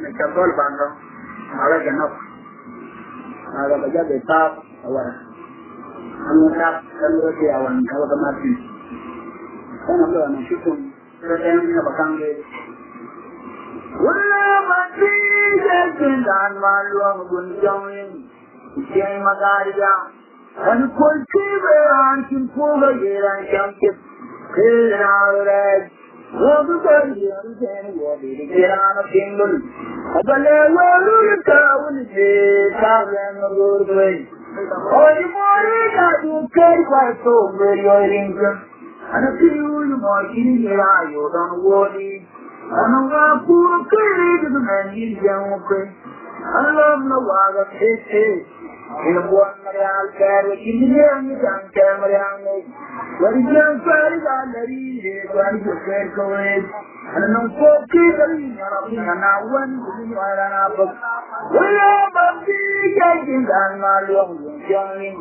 me chambol bando ala janok ala baja betap awara amutak kalro ti awan kawa kamati kana lo na shukun rotem na bakange wala mati jakin dan maluang gunjongin siang magariya an kulti beran kin puga yeran chamkit kiraure wodu kariyan sen wodi kirana tingul abale walu taun je kawen gurbe oy mori ka du kai kwa to meriyo ringan ana piyu mo kini ya yo don wodi ana wa pu kiri du mani jamuke Allah na waga tete in buwan marial kare kindiyan kan kamariyan ne wariyan kare da dari ne wani kare kowe anan ko kiri ne rabbi na wan ni wala na ba wala babbi yakin dan malum jamin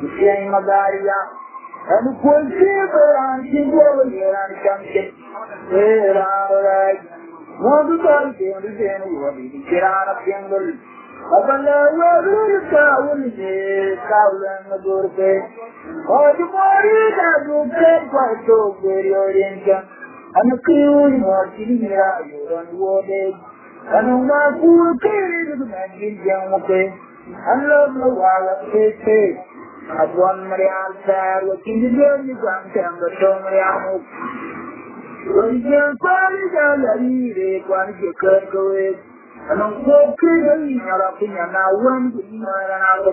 kiyan magariya an ko kiran kindiyan yaran kamke era rai modu kan kindiyan wadi kirana pengul abala waru kaun je kaulan gurbe oj mori da duke kwato beriorinka ankiu mo tinira yoran wode anuma ku kiri du magin jamuke allo no wala tete abwan marial sar wa kindiyan ni kan tamdo to mariamu ojen kwani da lari re kwani ke kerkowe anong ko kiri ngara punya nawan di mana nak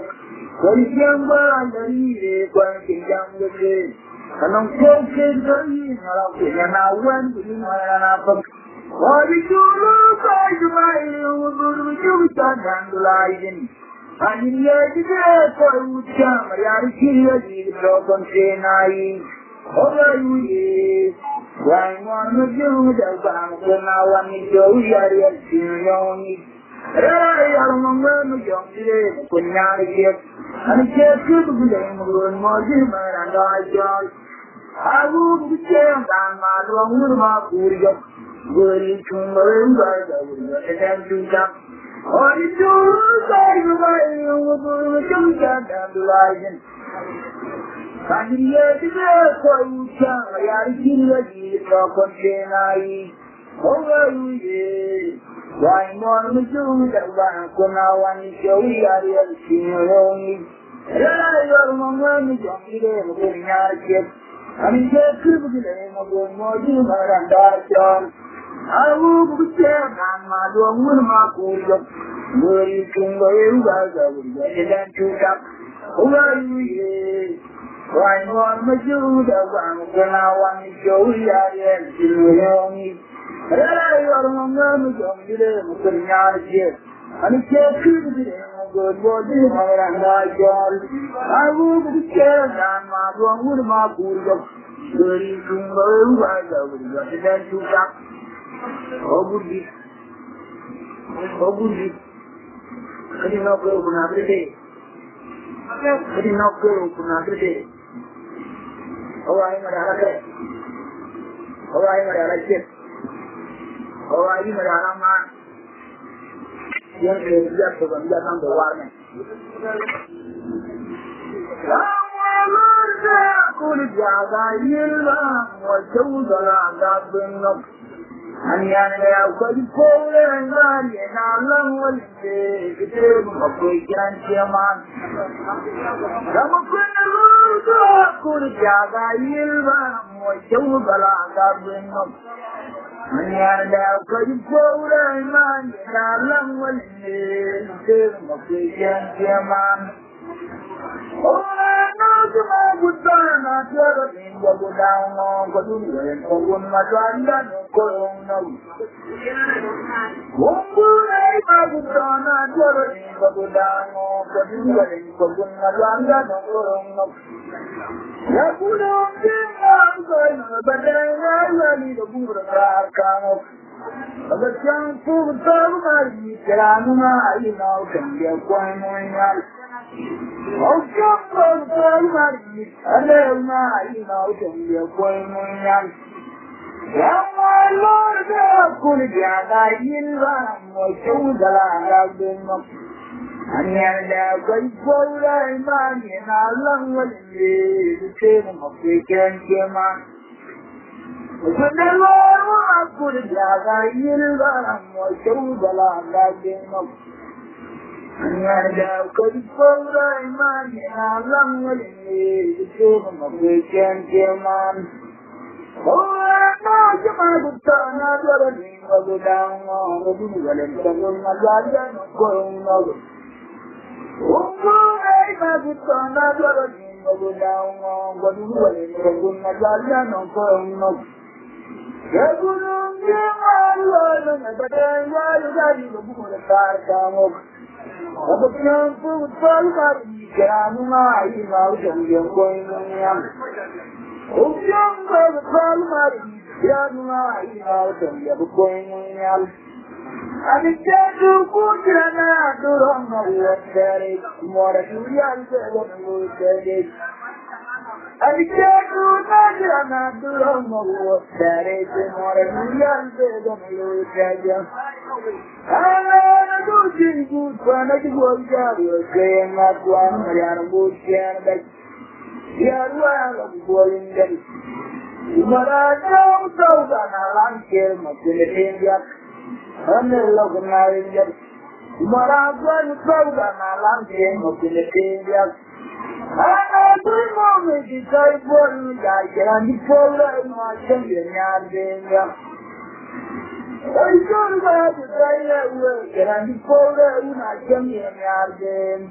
kalian berani re kwan kijang gede anong ko kiri ngara punya nawan di mana nak wali dulu kai mai udur juta dan lain aniya dige ko ucha yar kiri di lokon senai olayuye wai mon mu da bang na wani jo yar yar sinoni yar mon mu jo dire kunyar ke ani ke ku bule mu mo ji mara da jo awu buke dan ma do mu ma kuriyo gori tumbe ba da wuri da duka ori jo sai mai mu bu tumka da lain Kaniye dige koyucha yari kirwaji to kontenai ogaruye wai mon muju da ban kuna wani shoyi yari sinoni rala yor mon jo ide mo nyarke ani je kubule mo moji maranda chon awu buche kan ma do mun ma ku yo gori tungo yuga ga wuri da tuka ogaruye wai mon muju da ban kuna wani shoyi yari sinoni rala yor mon jo ide mo nyarke ani je kubule Godi maranda jol awu buke dan ma gongur ma kurjo gori tungo uga da burga dan tuka obudi kadi no ko kuna brede awai marala ke awai marala ma yang kerja kebanyakan berwarna. Kamu kulit jaga ilmu, wajah jaga benok. Hanya yang kau dikoleh dari dalam wajah kita memperkirakan zaman. Kamu kulit jaga ilmu, wajah jaga benok. Hanya kau dikoleh dari dalam wajah kita memperkirakan zaman. Orang cuma buta nak jaga tinggal budang kedua kebun macan dan korong nau. Umpurai buta nak jaga tinggal budang kedua kebun macan dan korong nau. Ya budang tinggal kau badai lagi debur kamu. Agar campur termari kerana mai nau kendia kuai munyal. Oh campur termari ada mai nau kendia kuai munyal. Lord, could gather in Ram, or show the land of the mock. And yet, there was for thy man in our long way, the same of the can came on. But the Lord could gather in Ram, or show the land of the mock. And yet, there was for thy man in our long way, the same of the can came on. Oh, no, you might have done another thing of the down on the Google and Seven Magadan going over. Oh, I might have done another thing of the down on the Google and Seven Magadan going over. There would be my love, but then why you got in the Google and Car come up. But the young food fall back, you can't imagine you're going on. Oh, young brother, call my young life out of your going on. And it can't do good and I don't know what that is. More than you young what that is. And it can't do nothing and I don't know what that is. More than you young what that is. I do think good fun. I do what you're saying, not one, but I'm good, yeah. Yeah, well, I'm going to but I don't know that I like him up in the India. I'm not looking at him yet. But I'm going to throw that I like him up in the India. I don't know if it's a good guy, and he's full of my champion, India. I don't know if it's a good guy, and he's full of my champion, India.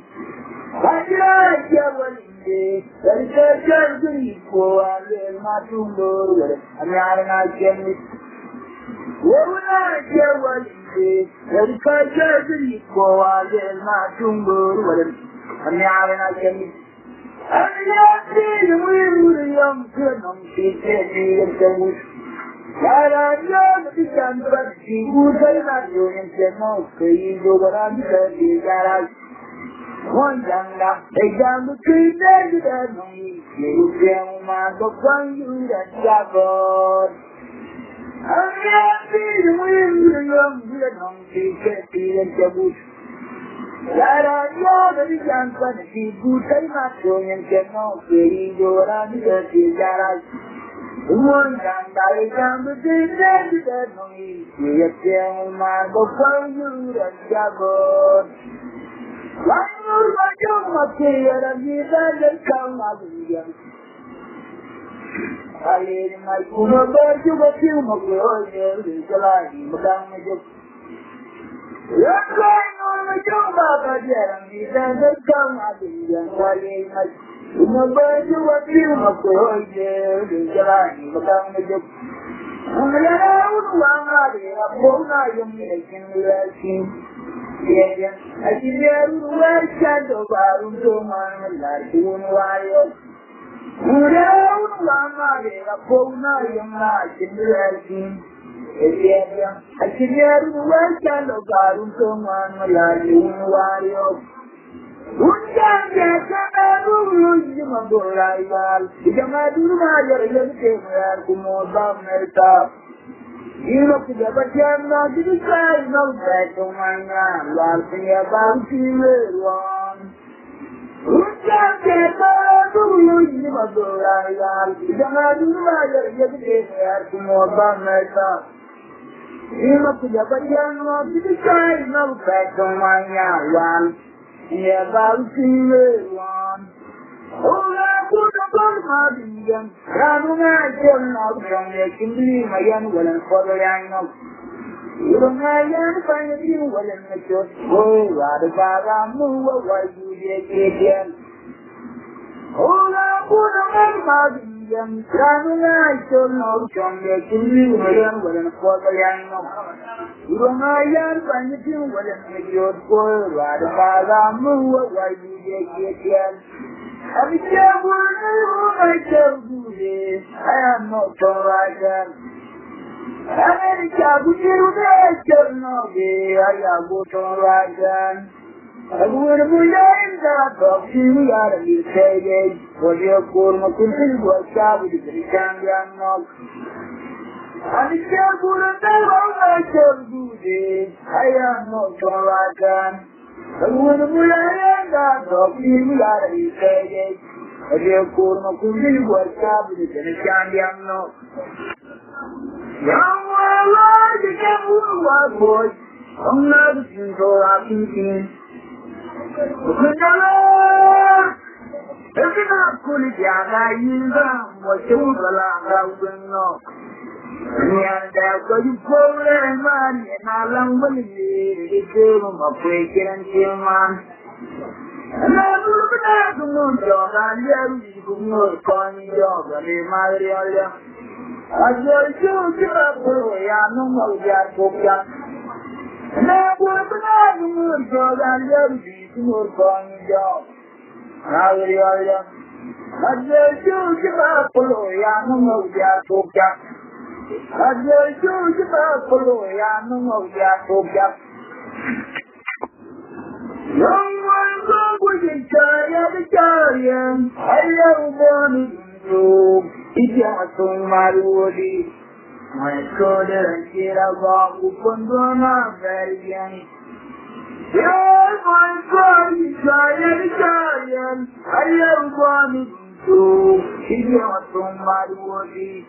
I like you. There is a journey for a little matumbo, and I can miss. What would I care what it is? There is a journey for a little matumbo, and I can miss. And I see the wind, young girl, she said, and the wood. But I know that you can, but she would say that you and said, no, please, over on the garage. One young lap, they down the tree, they did that me. You feel my book on you that God. I'm happy to win the young Vietnam, she said, and the bush. That I know that the young son, she would say not so, and said, no, please, over on the garage. One young guy down the tree, they did that me. You feel my book on you that God. I know that you must hear and you that come out of you. I laid in my pool of birds, you were few more girls, you July, Madame. You're crying on the job of a Jeremy, then they come out of you. I laid my pool of birds, you were few more girls, you July, Madame. And I would want to be a poor night in the yeah, I see you well shadow about to my life in while. Mama, a phone, I am not in the writing. I see you well shadow about to my life in while. One can get a room, you my boy, rival. If you might do my little camera, come on, Melta. You look at the jam, not to decide, no back on my man, laughing about you, one. Who can't get a room, you my boy, rival. If you might do my little camera, come on, Melta. You look at the jam, not to decide, no back on my man, laughing about you, one. Oh, I put up on my vegan. Ramuna, you're not from the Kimberly, my young woman for the young of. You don't have young find you well in the church. Oh, rather bad, move away, you get again. Oh, I put up on my vegan. Ramuna, you're not from the Kimberly, my young woman for the young of. You don't have young find you well in the church. Oh, rather bad, move away, you get again. I be careful, I tell you this. I am not alright then. I be careful, I tell you I am not alright then. I would have been that of you are a little shaded. For your poor Makunti was shabby, the Canadian knock. And the careful and never like your duty. I am not sure I can. And when we are that of you, we are a say, a dear Kurma Kumi was cabinet and a candy am not. Young like the careful white boy. I'm not a single thinking. Every night, Kuliana, you know what you will know. And after you pull their money, and I long believe it gave them a break and kill man. And I will be there to know John, and you could not call me John, and they marry all them. I just give up the way I know how that book. And I will be there to know John, and you could not call me John. I will all them. I just give up the way I know how that book. I just give up the way I know how that book. Young ones are with the giant, I love one to if you are so my woody. My shoulder and shit I walk upon the very young. Young ones are with the giant, I love one to if you are so my woody.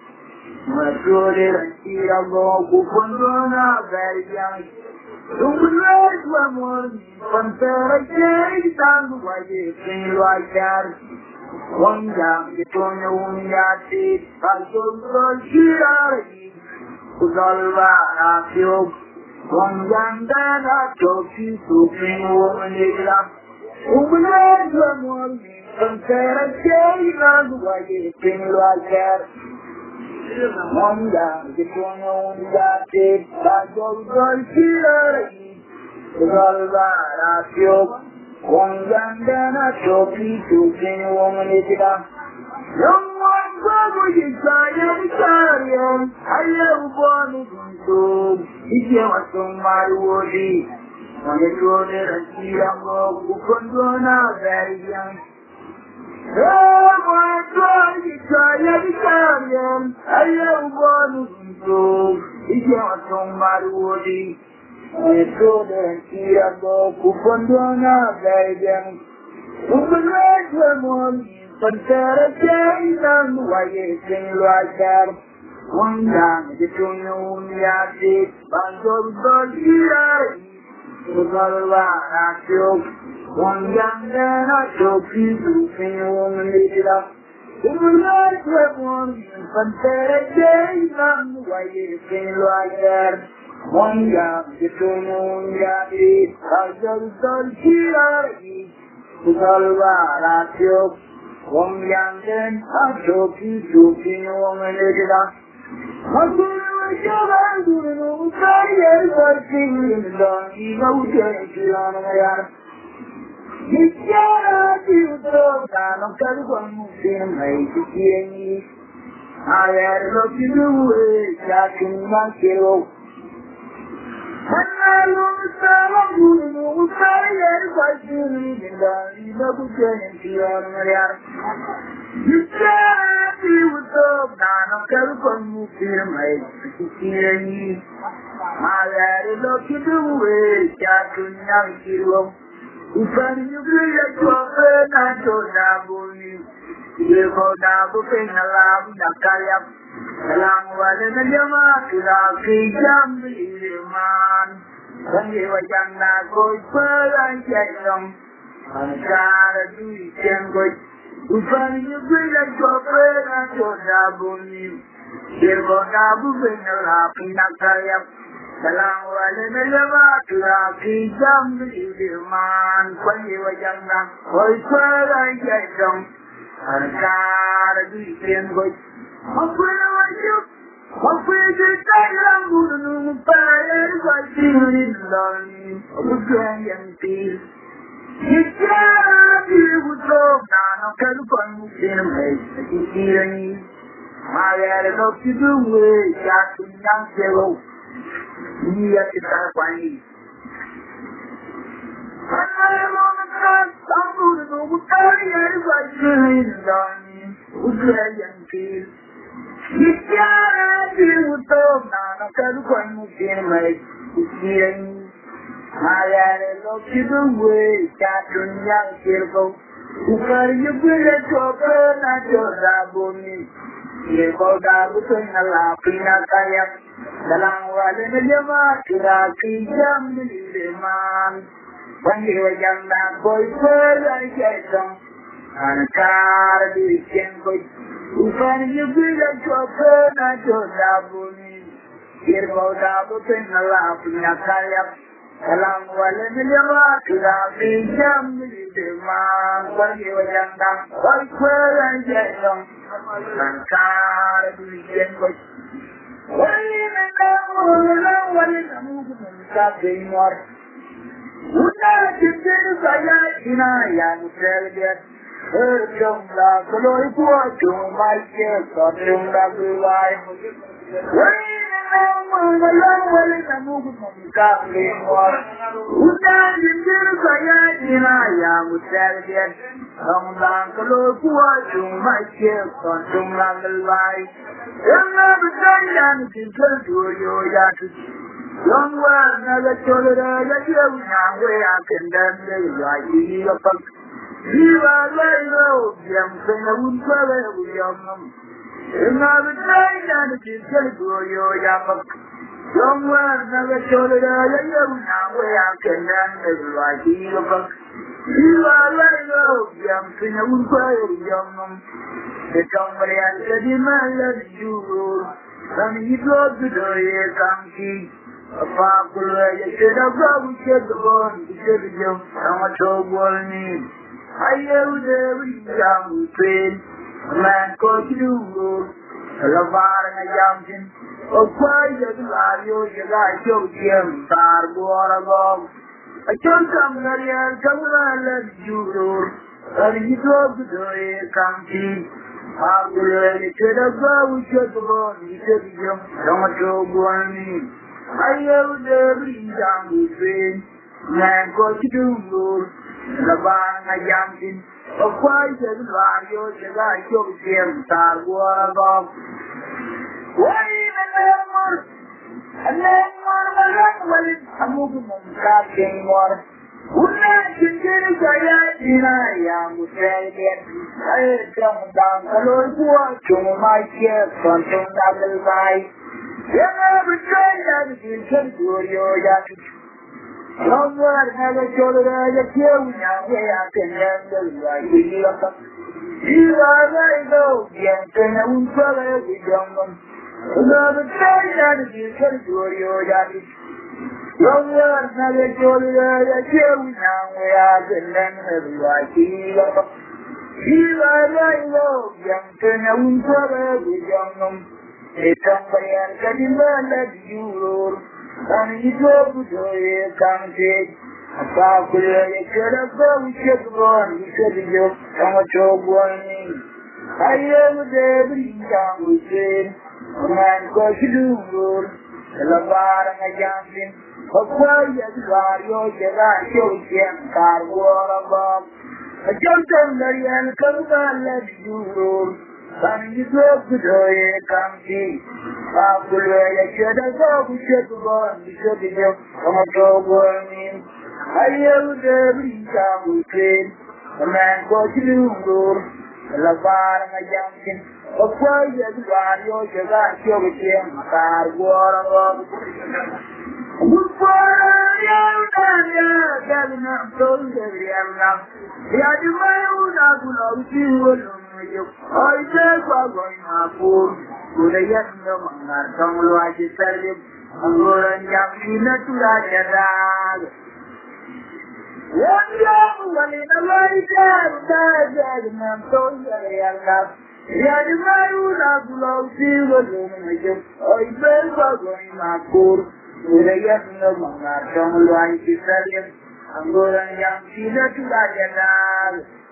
My shoulder and shit I walk upon the very young. Don't let one more compare again, and why you feel like that. One down, you don't know when you're deep, I don't know you who's all around, I feel. One down, then I told you to bring woman it up. Don't let one more compare again, and why you feel like that. One down, you don't know when you're deep, I don't know you all right, I feel one young then I told you to bring a woman it up. Young one brother, you try and carry. I never wanted to if you want somebody worthy. When you go there and see them go, who can go now very young. Young one brother, you try and carry. I never wanted to if you want somebody worthy. I told her and see her go, who can do now, very young. Who can raise her money, but there again, and why you sing like that? One time, the two only I did, but those don't hear it. Who's all around, I feel. One young then I told you to sing a woman, lift it up. Who can raise her money, but there again, and why you sing like that? One young, the two only I did, but those don't hear it. Who's all around, I feel. One young then I told you to sing a woman, lift it up. I couldn't wake up and do it all the time, yes, I sing in the dawn, you know, get you on my arm. You can't do it all, I'm not going to move in, make it hear me. I had enough to do it, I couldn't get off. And I lose time, I'm doing all the time, yes, I sing in the dawn, you know, get you on my arm. You can't do it all, I'm not going to move in, make it hear me. I had enough to do it, I couldn't get off. If I knew you like your friend, I don't know you. You go down to sing a love, Nakalia. Along with the Yama, to the Kijam, man. When you were young, I go for and get them. I'm trying to do it, and good. If I knew you like your friend, I don't know you. You go down to sing a love, Nakalia. Along with the Yama, to the Kijam, man. When you were young, I go for and get them. I'm trying to do it, and good. I'm afraid you. I'm afraid you take I'm going to fire if I feel it lonely. I'm a grand peace. You can't deal with love now. I'm kind of fun in a place. I can see your knees. I had enough to do with that to young fellow. You have to start finding. I'm on the ground. I'm going to go with fire if I feel it lonely. I'm a grand peace. Yara diu to na na karu kwanu kinai kiren Ayare lo kibuwe chatunya kirko Ukar yubile choke na choda bumi Yeko dabu na la pina kaya Dalang wale na jama kiraki jam niliman Wangi wajang na koi pera jetong Anakar di kengkoi Ukar yubile choke na choda bumi Yeko dabu na la pina kaya Dalang wale na jama kiraki jam niliman Wangi wajang na koi pera jetong Anakar di kengkoi Una chicken saya ina yang terlihat terjumpa kalau itu aku macam terjumpa belai. Una chicken saya ina yang terlihat terjumpa kalau itu aku macam terjumpa belai. Yang berjalan di seluruh jatuh. Yang warna coloran yang nyampe akan dan lagi apa? Jiwa lalu yang senang pada yang yang berjalan di seluruh jatuh. Yang warna coloran yang nyampe akan dan lagi apa? Jiwa lalu yang senang pada yang Dekang melihat jadi malam jujur, kami hidup budaya kami. Apa pula yang sudah kau cakapkan, cakap sama cakap ni. Ayah udah berjam pun, man kau jujur, lebar ngajamkin. Apa yang lalu jaga jauh tar buaragam. Contoh melihat kamu malam jujur, kami hidup budaya kami. Aku lagi tidak tahu cakapkan, cakap sama cakap ni. Ayah udah berjam pun, man kau jujur, lebar ngajamkin. Apa yang lalu jaga jauh tar buaragam. Wahai menemur, malam balik, kamu mengkat kengor. Una chicken saya ina yang terlihat terjumpa kalau buat cuma contoh double baik. Yang berjalan di seluruh jatuh. Nomor ada coloran yang kiaunya yang kenal lagi apa? Jiwa lalu yang kena umpah lagi jangan. Yang berjalan di seluruh jatuh. Nomor ada coloran yang kiaunya yang kenal lagi apa? Jiwa lalu yang kena umpah lagi jangan. Itang bayan kadimah lagi jurur. Kami hidup budaya kami. Apa pula yang kerana ucapkan disediuk sama coba ni. Ayah muda berjam usin. Dengan kau sedulur. Lebar ngajamkin. Apa yang wario jaga syusian karbuara bab. Contoh dari yang kembali lagi jurur. Kami hidup budaya kami. Aku yang sudah kau cakapkan disediuk sama coba ni. Ayah udah berjam usin. Dengan kau sedulur. Lebar ngajamkin. Apa yang wario jaga syusian karbuara bab. Bukan yang tanya karena tol dari alam. Ya cuma udah pulau siul. Ay sebagai mapur, budaya mengarang luaji terjep, angguran yang hina tulah jarak. Yang walina wajar saja dengan toya yang lap. Ya dimayu nak pulau siul mengajuk. Ay sebagai mapur, budaya mengarang luaji terjep, angguran yang hina tulah jarak.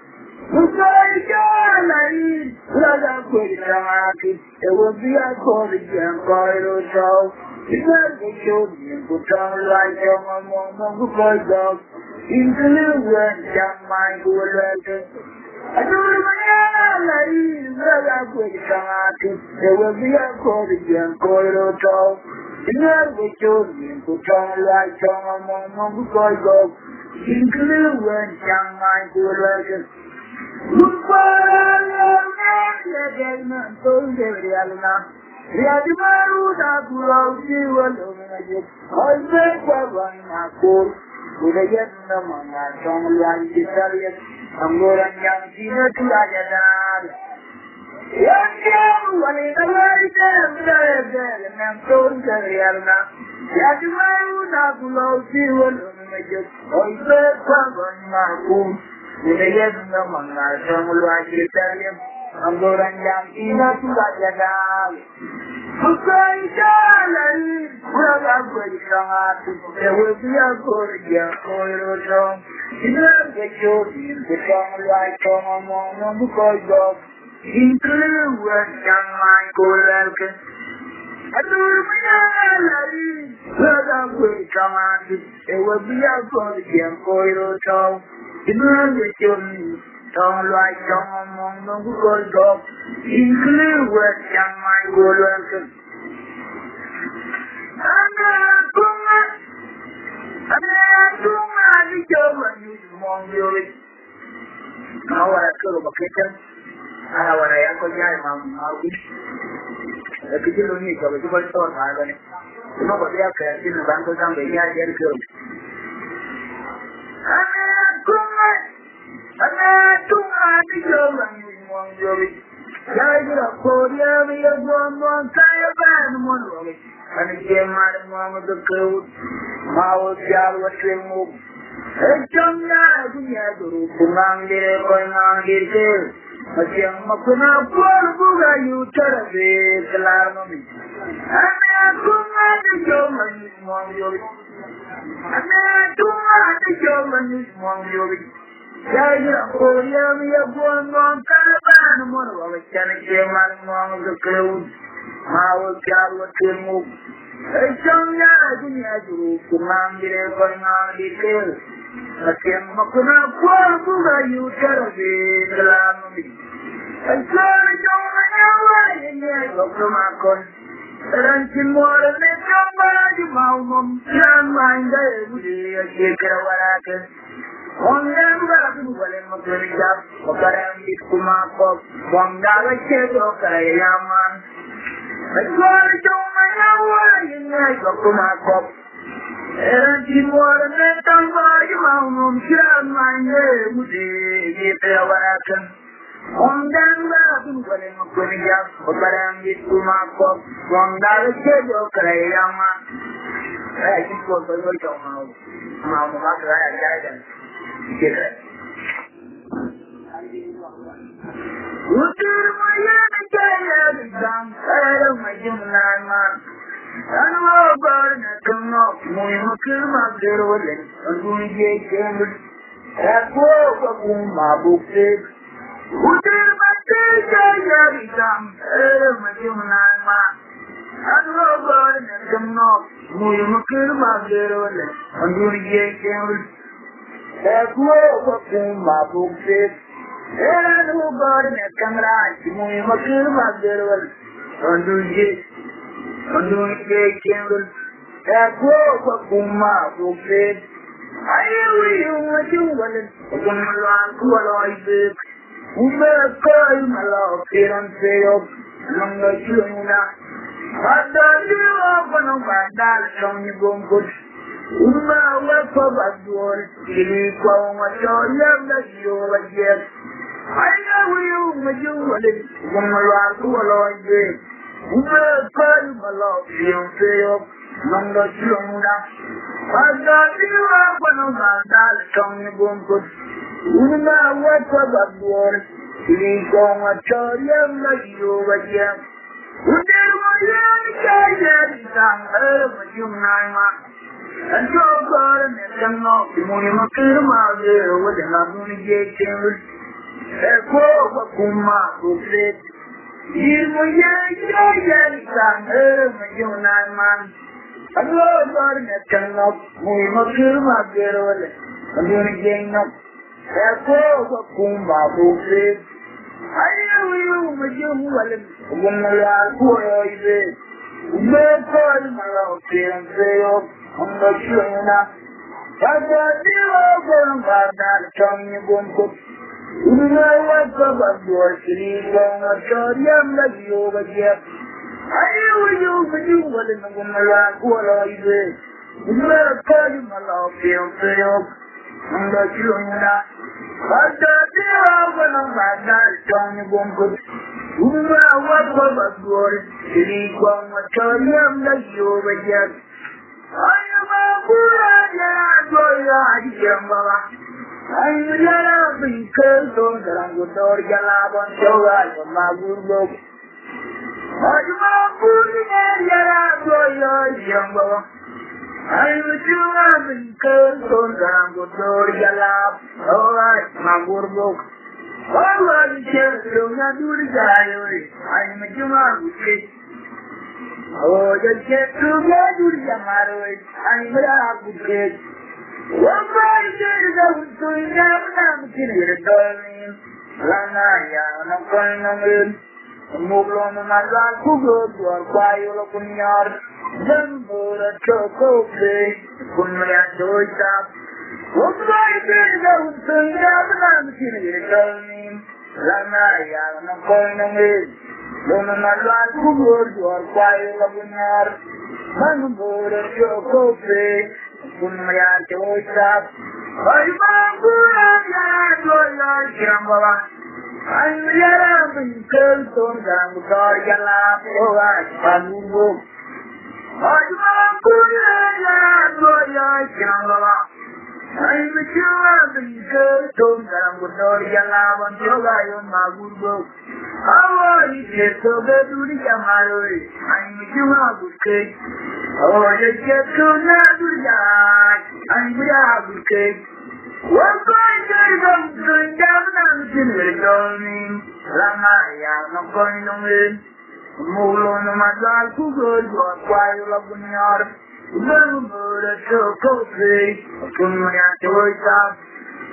Bukan lain, laga kuda mati. Ewabia kau yang kau tahu. Kita bersyukur bukan lagi ngomong bukan. Intelligent yang main gula tu. There will be a cold again, cold talk. Never with your name, put on like some among the go. Include when young mind to legend. Don't like some among them who go dog. Include where young mind go welcome. And the job and you among your it. Now I could have a kitchen. I have an air I'll be. The kitchen will need to be super short. Nobody else can see the bank of them, they are very good. Eko kumba bufe. Ayu majum walim gumala kuyo ibe. Ubeko mala okenseyo ngachuna. Baba diwa gomba chonyi gomko. Unawa kabadwa shriga ngachoriyam lagiyo bagiya. Ayu majum walim gumala kuyo ibe. Ubeko mala okenseyo ngachuna. Baba diwa gomba chonyi gomko. Unawa kabadwa shriga ngachoriyam lagiyo bagiya. Ayama pura ya doya ajambala. Ayala binkel don darango dor jalabon jogal magurbo. Ayama pura ya doya ajambala. Ayama binkel don darango dor jalab jogal magurbo. Ayama binkel na durgayo. Ayama binkel oh, just get to get to the Yamaroid, I'm not good. One by the doing I'm killing darling. Lanaya, and I'm going on in. Move on my life, who goes to a quiet open yard. Then go to choco play, put me at the top. One by the doing I'm killing darling. Lanaya, and I'm going on in. Don't life who goes to our quiet of the yard. Man board of your coffee, put me at the top. I'm good at your Jambala. I'm yelling, curls on down the car, yellow, I'm good. I'm good at your Jambala. I'm a children, curls on down the car, yellow, and your my good. Oh, it's so good to the Yamari. I'm a good cake. Oh, it's just so not to die. I'm a good cake. What kind of going down to the dorming? Ramaya, no going on in. Move on my life to go to a quiet of the yard. Remember the chocolate tree. Come on, to wake up.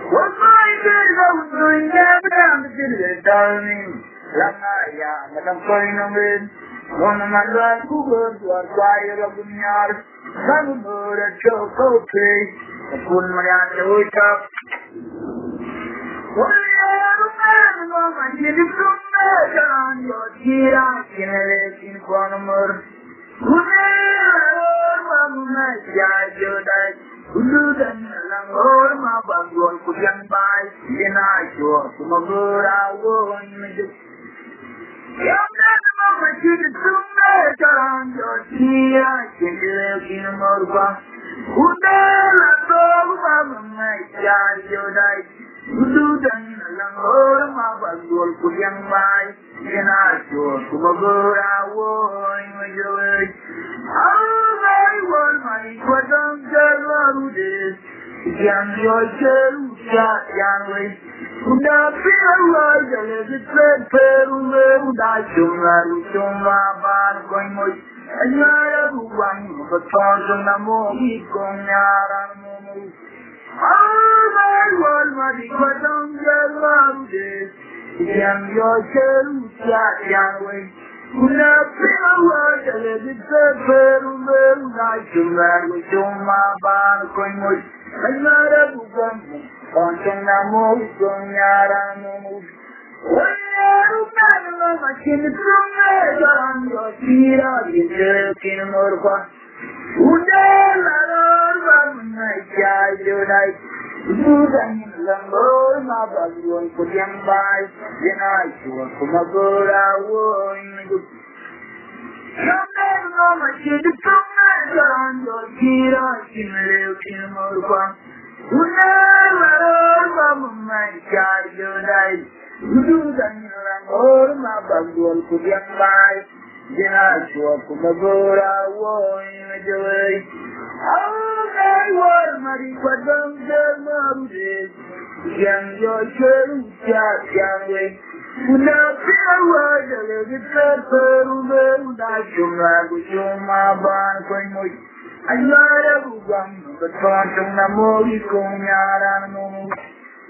What kind of going down to the dorming? Ramaya, I'm going on in. One of my life who goes to a quiet of the yard. Remember the chocolate tree. Put my hand to wake up. Well, I'm going to get from there on your tear. I can live in Quanamur.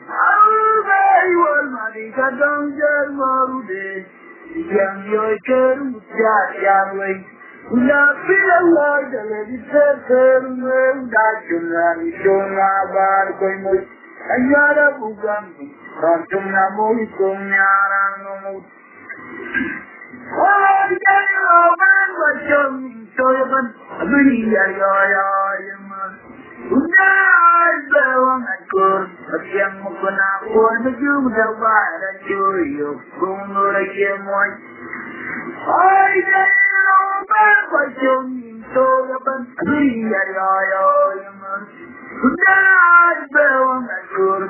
Ai wal mari kadang jar marude yang yoy keru jarwe una pilawar dale diterkeru dajunan shona bar koi moy ayara bugan rantum namoy kumnyaran nomut oh dalo man wajom toyaban abri yaman una bawang akur yang mukuna pun bejum dawara joyo kumura kemoy ay dalo man wajom toyaban abri yaman una bawang akur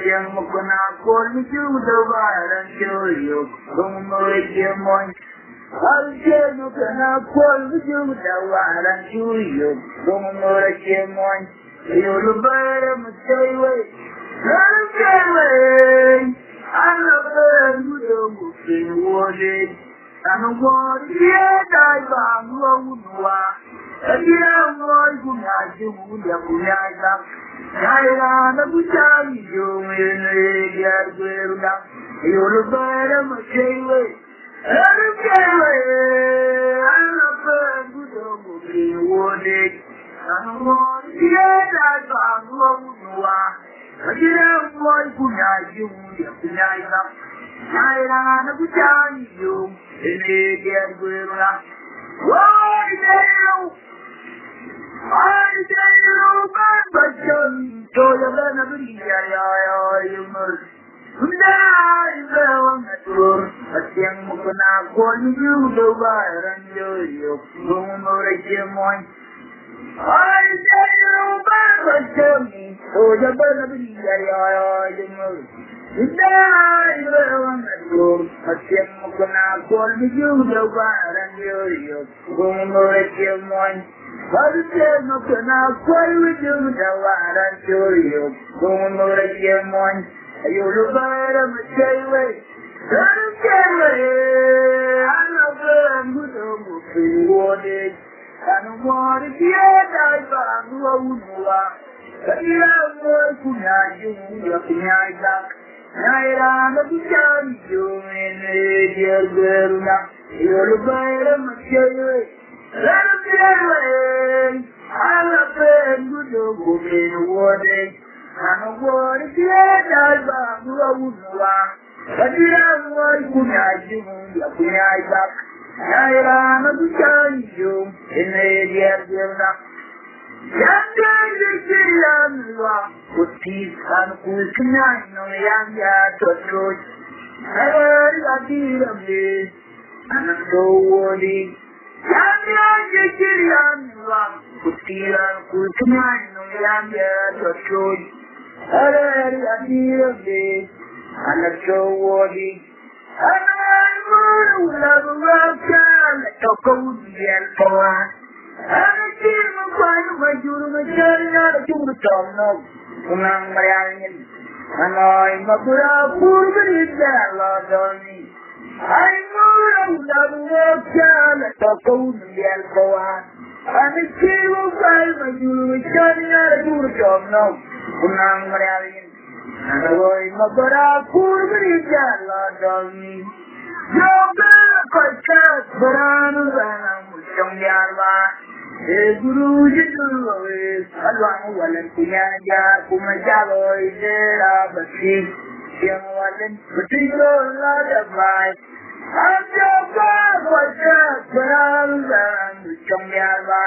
yang mukuna pun bejum dawara joyo kumura kemoy Algeno kana kwal bujum dawaran chuyo gomora kemoy yulu bare mutaiwe algewe alaber mudum kinwode anu wodi dai bangwa udwa adia moy kunaji mudia kunyaga kaira na buchani jomene yargweruda yulu bare mutaiwe algewe alaber mudum kinwode wodi dai bangwa udwa adia moy kunaji mudia kunyaga kaira na buchani jomene yargweruda I tell you, my button, so you're gonna be you must die on the tour. A young Mukuna calling you the wire and you, Momorakemoy. I tell you, my button, so you're gonna be you must die on the tour. A young Mukuna calling you the wire and you, Momorakemoy. Algeno kana kwal bujum dawaran chuyo gomora kemoy ayulu bara mutaiwe algewe alaber mudum kinwode anu wodi dai bangwa udwa kadira moy kunyaji yakunyaga naira na buchani jomene yerberuna ayulu bara mutaiwe algewe alaber mudum kinwode anu wodi dai bangwa udwa kadira moy kunyaji yakunyaga naira na buchani jomene yerberuna Yanwa Utis and Kusnan Yanga Totroch Adirabe and so worthy Yanwa Utila Kusnan Yanga Totroch Adirabe and so worthy and I will love Rakan Tokozian Poa Akin mukbang majuru majarnya juru tomno kunang mariangin anoy mapurapur berida lodoni ay murang labukan tokau dial kawan akin mukbang majuru majarnya juru tomno kunang mariangin anoy mapurapur berida lodoni yoga kocak beranu banang musyong yarwa Guru Jidurwe, Alwan Walan Kunyanja, Kumajalo, Idera, Basi, Yang Walan, Putiko, Ladavai, Ajoka, Wajak, Baran, Chongyarva,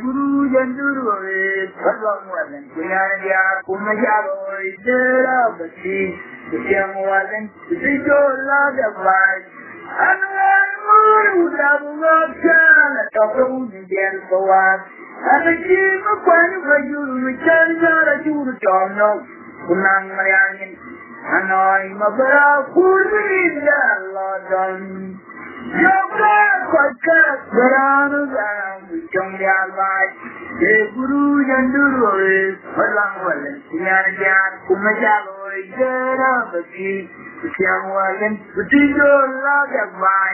Guru Jidurwe, Alwan Walan Kunyanja, Kumajalo, Idera, Basi, Yang Walan, Putiko, Ladavai, Anwar Muru Dabukan, Tokun Dian Kawan, and the Jim of Quan Vajuru, Richard Juru Tono, Kunang Mariangin, Anoy Mabara, Purida, Lodon. Yoga, Kwakat, Baranu, Chongyalva, Guru Yanduru, Palang, Yanaja, Kumajalo, Jera, Baki. Yang walan Putiko Lagavai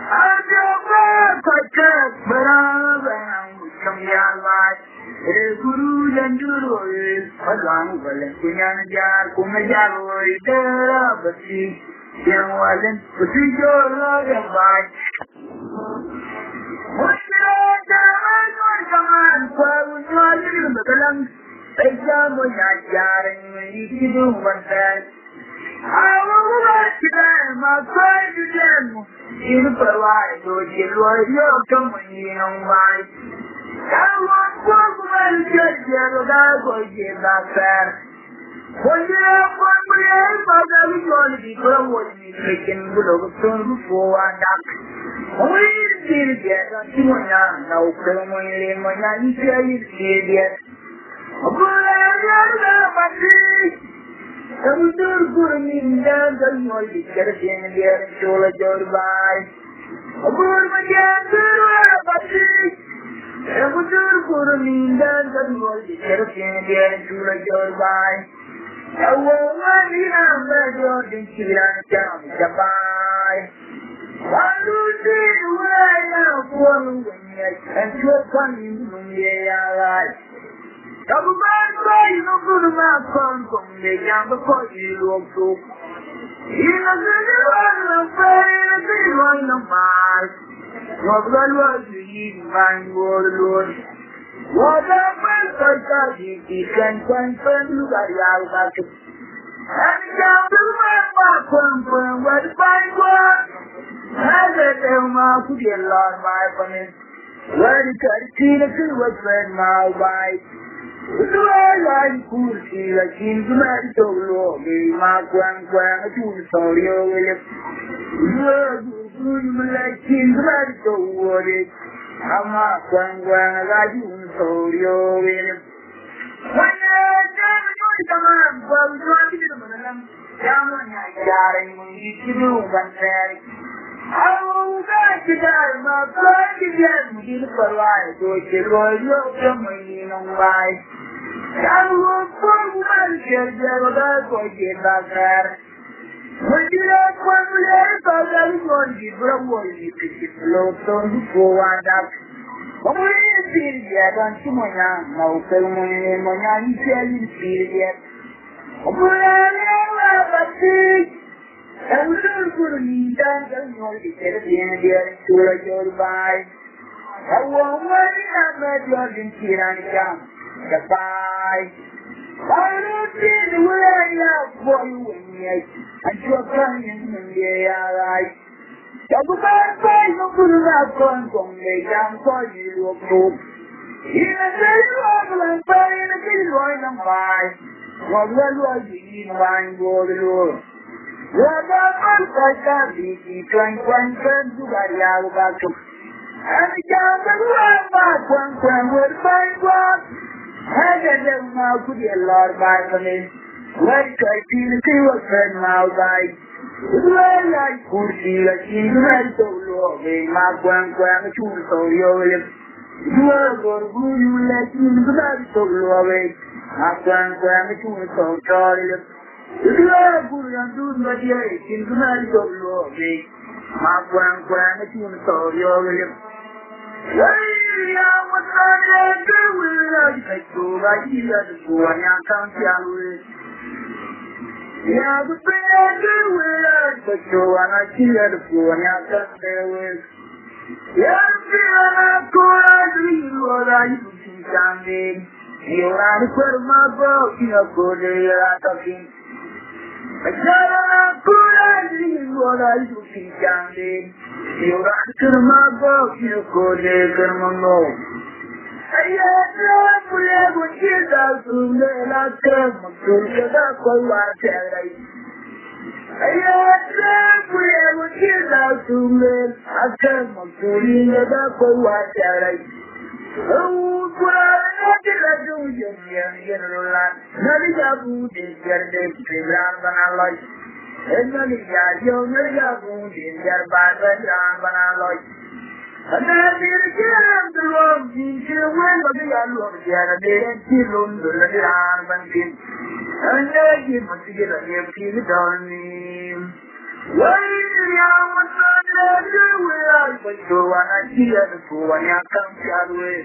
Ajoka Kwakat Barang Chongyalva Yorbai, Guru and Duru, Agang, Valentina Jar, Kumajago, Tera, but she wasn't to see your love and bite. What come on, for you are living the lungs, example, not jarring, you do one thing. I will watch them, I'll try to them. You provide those your company on my. I want one get that boy get back there. When you have one way, but I was going to be going to be taken good over soon before I duck. We did get on to one now, family, when I did yet. A good idea, I'm doing in down the noisy kerosene here and Chola Jorbai. A good again, I'm doing down the noisy kerosene here and Chola Jorbai. I won't let me have that Jordan Chilan down the by. One who did where I now for me and to a funny room, yeah, Double bad boy, no good amount from the young before you look so. He was in the one of fire, a big one of mine. What blood was the evening mind, Lord. What happened? I got you, he can find you got out of it. And down the way, from where the fine was. I let them out to get lost by funny. Where the Katina was friend my wife. I could see like him to marry so low, my grand, a tool so real. You like him to marry so worried. I'm not grand, I do so real. When you're come on, well, you're to them. Down on my darling, when you do one thing. I will back to die, my blood again, beautiful life, so it's a royal coming on life. I will form one share that boy get back there. When you have one layer, I was going to give a boy, you pick it low, so before I duck. When we see yet on Simona, no ceremony, when I tell you see yet. I was going to need that, and you get at the end of the year to let your buy. I won't worry, I'm not going to see on the camp. Goodbye. I don't see the way I love for you and you're coming in the air, right? Goodbye, no good enough from me, I'm for you, of course. Even though you are and buying a big one of mine. What was you in mind, Lord? What I can't be trying to buy out about you. And the young man would find what I get them now to be a lot by me. Like I feel the two of them now by. Well, I could see that she's right so low, my grand, a tool so you are going to let you not so low, my grand, a tool so tall. You are good and do not yet, in the night of law, my grand, a tool so you what's on the will I take you right here to go and I can't tell you. Yeah, the prayer will I take you and I see her to go and I can't tell you. Yeah, I'm going to you what I used to see standing. You are the part of my boat, you know, good, you're talking. I said, I'm going to you what I used to see standing. You are to my boat, you know, good, you're my boat. I had no prayer when you got to me, and I came to you, that's what I tell you. I had no prayer when you got to me, I came to you, that's what I tell you. Oh, what did I do, young lad? Nothing I would get the ground when I like. And nothing I don't know, get by the ground when I like. And then I did the wrong thing to win, but I love the other day and still on the arm and kin. And I give what to get a gift to the darling. Why did I want to do it? I was so and I see the fool and I come to the way.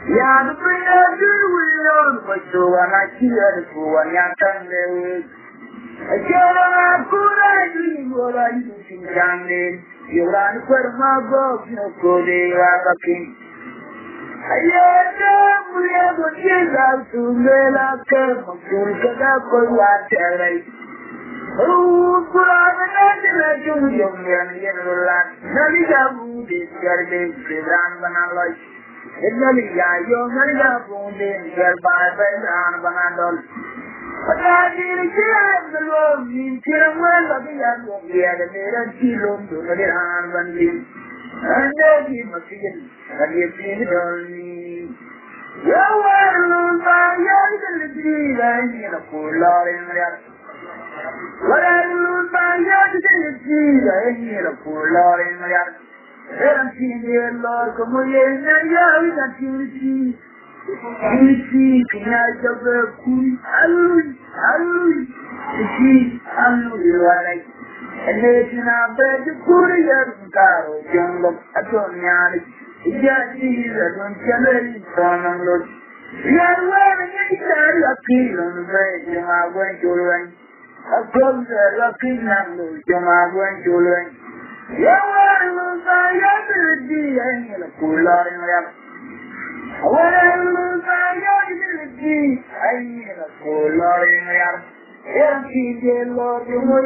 Ya the prayer will on for so when I hear the fool and I can live. I can't put a dream what I used to young. You ran for my book, no good, they are a king. I am we have a change out to me like a fool, because I could watch it. Oh, put on another legend, young man, yellow land. Naliga wood is getting freedom when I like. Naliga, young Naliga wound in your Bible and Banadol. But I didn't care the Lord, you can't well of the young one, the other and kilo to the hand and live. And then he must see it, and you feel it only. You were lose by young tree, and in a poor law in there. What I lose by young tree, and in a poor law in there. And see the Lord come again, and you can see. You see, can I just a cool, hallelujah, hallelujah. And there's not bad to put a young car, young look at your nanny. Just see that one challenge from a look. You are wearing a carry a key on the bed, you are going to run. A closer looking number, you are going to run. You are lose by ability, and a cool lot in the when I lose my ability, I need a cool lot in the and Lord, you know,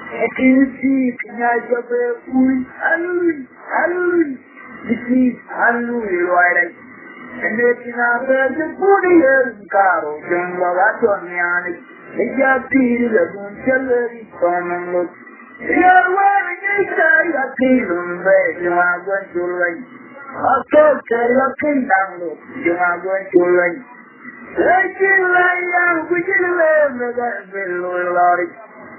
I can see, can I just a fool? Hallelujah, this is hallelujah, right? And it's not bad to put a year in Caro, young Lavatoniani, and just see the good celery from and look. You are wearing a carry a kingdom bed, you are going to rain. I'll tell you a kingdom look, you are going to rain. I can't lie down, we can live with that little lorry.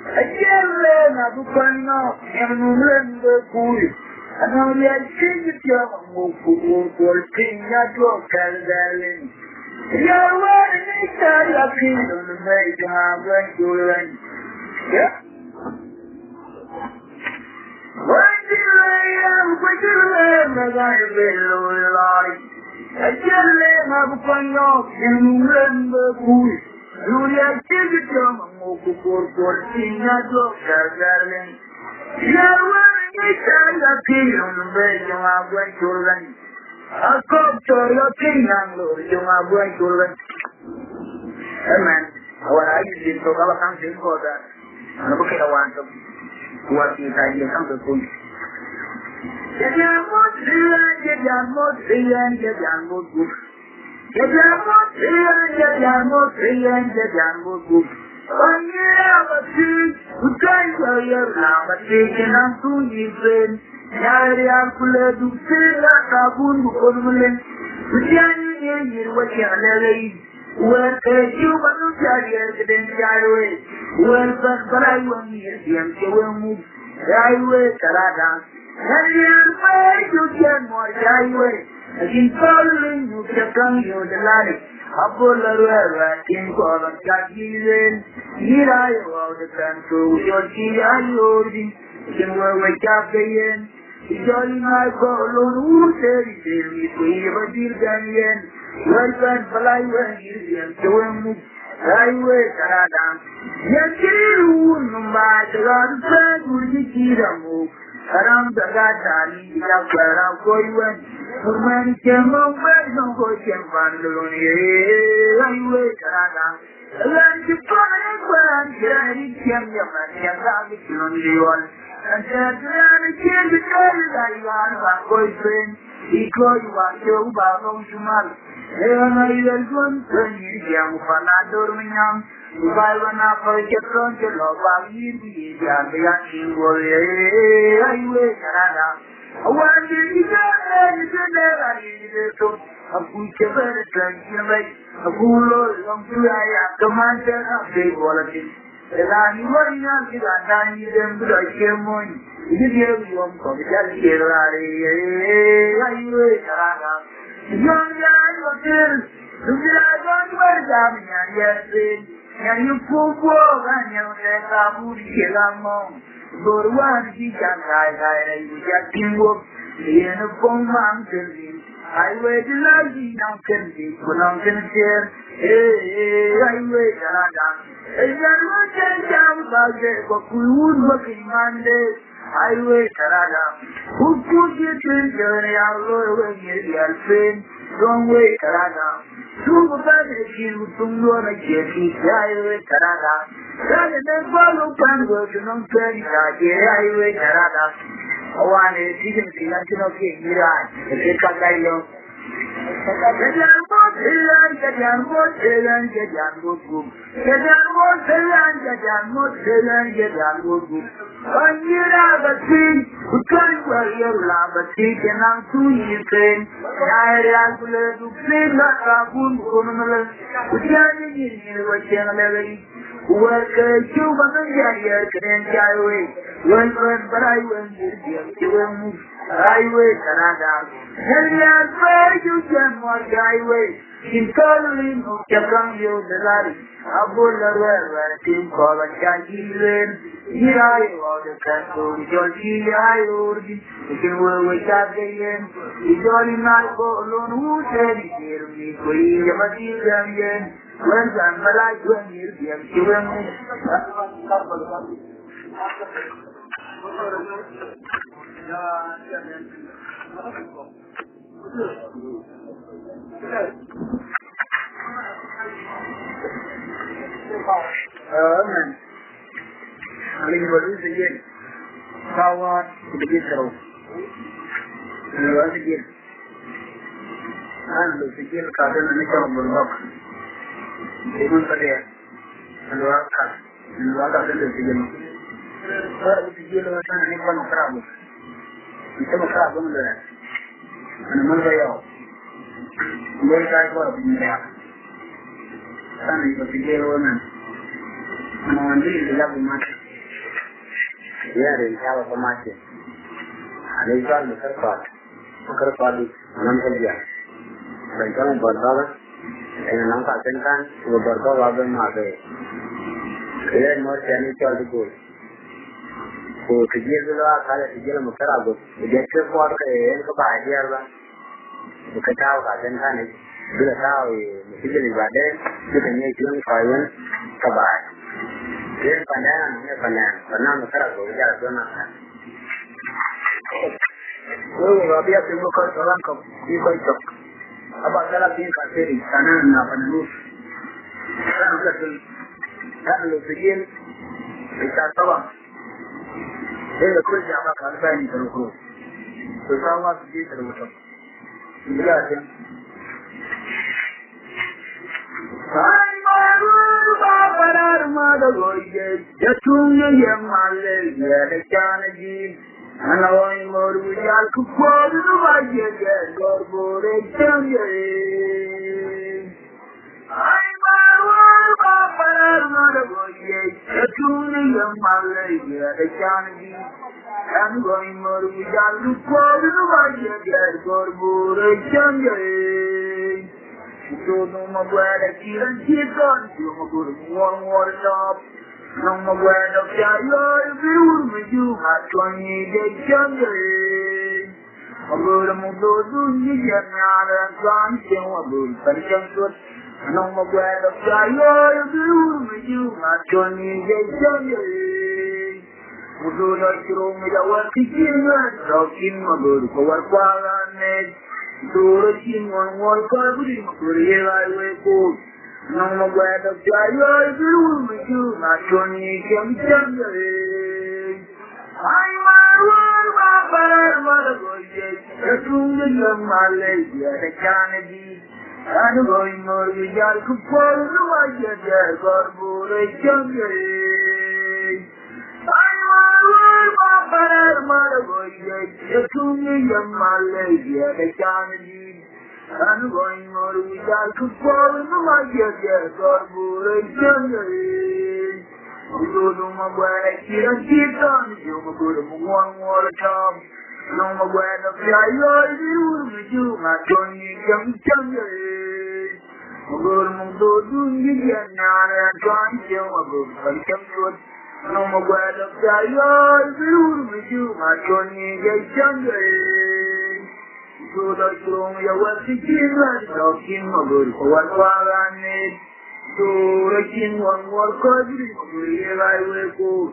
I can't live, I'm going off, and I'm running the pool. And only I see the job, I'm going for king, not your darling. You're wearing a carry a kingdom to make you have going to rain. Yeah? When you lay down, we can live with that little lorry. I can't let my fun off and run the pool. You have to become a mobile for king, not your darling. You're wearing a child of king on the bed, you are going to run. I'll come to your king, you are going to run. Amen. What I used to have a country for that. I'm looking at one of what you can come to food. Get your mood, get your mood, get your mood good. Get your mood, get your mood, get your mood good. One year of a tree, who tries to hear now, but taking on to his brain. Yari Akula to say that Kabun Kodulin, which you what you are late. Well, you were not carrier, then carry. Well, but I won't hear him, so we'll move. Highway, Sarada. And you get more highway. As in following you can come you the light. Apollo, King Colin, Kakirin. Here I was the country, your key, I loading. You will wake up again. Jolly my colon, who said it will be free, but you can yen. Well, but fly when you see him, so move. Highway, Sarada. Yes, you no matter what the friend will be move. Around the Gatari, I'm going for many came over, no go can find the highway, Sarada. Learn to find a grand, Jerry came your man, and I'll be only one. And said, I can't be told that you are my boyfriend. He called you out your Baba Shumal. And I will go and you young Fanador Minam. If I run up for a front, you love our easy, and the young warrior. I will, Canada. I want you to get ready to never need it. A good better translate. A cool long to I have commanded of the quality. And I'm running out to that 90 them, but I came on. You hear me on from the Gallery. I will, Canada. Young man, what's this? Look at one word, and yes, and you pull walk and you let a booty get along. Go to one, he can hide, you just can walk in a phone mountain. highway to Lazy, now can be put on the chair. Highway Canada. A young one can jump about there, but we would working Monday. Highway Canada. Who put you to journey out when you're the alpine? Wrong way Canada. Super bad if you don't want to get it. Highway Canada. Rather than follow Pango to non highway Canada. I want to see them see National King, Iran, and they cut that young. Highway Canada. You can walk highway. In Colin, Japan, you the lady. Abula, where Tim call a Jackie. Here I was the castle. Georgie, I would be. You can work with that again. It's only not go alone. Who said it here? Me, Queen, the Matilda. When I'm alive, when you're given me. Amen. Ali baru saja kawan sedikit terus. Lalu sedikit. Lalu sedikit kadang ni kalau berbak. Ibu saya. Lalu ada sedikit. Kalau sedikit macam ni pun kerap. Itu kerap pun ada. Anak saya. Mereka itu punya. Sana itu sedikit orang. Mandi dia buat. Dia rencana pemakai. Ada jual kerpat di mana saja. Rencana berdoa. Ini nampak tentang berdoa wabah macam. Dia mau cari jual dulu. Oh, kerja dulu kalau kerja lama kerap. Dia cepat ke yang kebahagiaan lah. Bukan tahu tentang ni. Bila tahu kerja ni berada, kita ni cuma kawan kebahagiaan. Dia pandai kerap berjalan sana. Oh, abia tunggu kau orang kau, ikut cok. Abang dalam dia kasih sana nak penulis. Kan lu begin, kita tahu. Dia kerja apa kerja ini terus. Bersama begin terus. Bila dia. Hai malu baparar madagoye, jatuhnya yang malah dia canggih. Anawai moru jal kupodu baje corporation ye. Hai malu baparar madagoye, jatuhnya yang malah dia canggih. Anawai moru jal kupodu baje corporation ye. Don't know my word, I can't keep on. You go to one water shop. No my word of Jayo, if you with you, my 20 days younger. I go to Mudo, you get me out and gone, so I go to Pension Foot. No my word of Jayo, if you with you, my 20 days younger. Mudo, like you me the work again, talking my good for what I made. Dorothy one carbury, highway code. No more glad of Jayo, you with you, not Johnny can generate. I'm my word, mother, the true young Malaysia, the Kennedy. I'm going more with Yal Kupol, no, I get their corporation. I'm my word, mother, the true young Malaysia, the Kennedy. I'm going more with Yal Kupol, no, I get their corporation. You don't know where I see a kid on, you go to one more job. No more where the Jayo, you with you, my Johnny young generate. Mudo do you get now and trying to go from Kemwood. No more where the Jayo, you with you, my Johnny young generate. So do the strong, you were the king, talking about what I need. So the king one more cousin, I will go.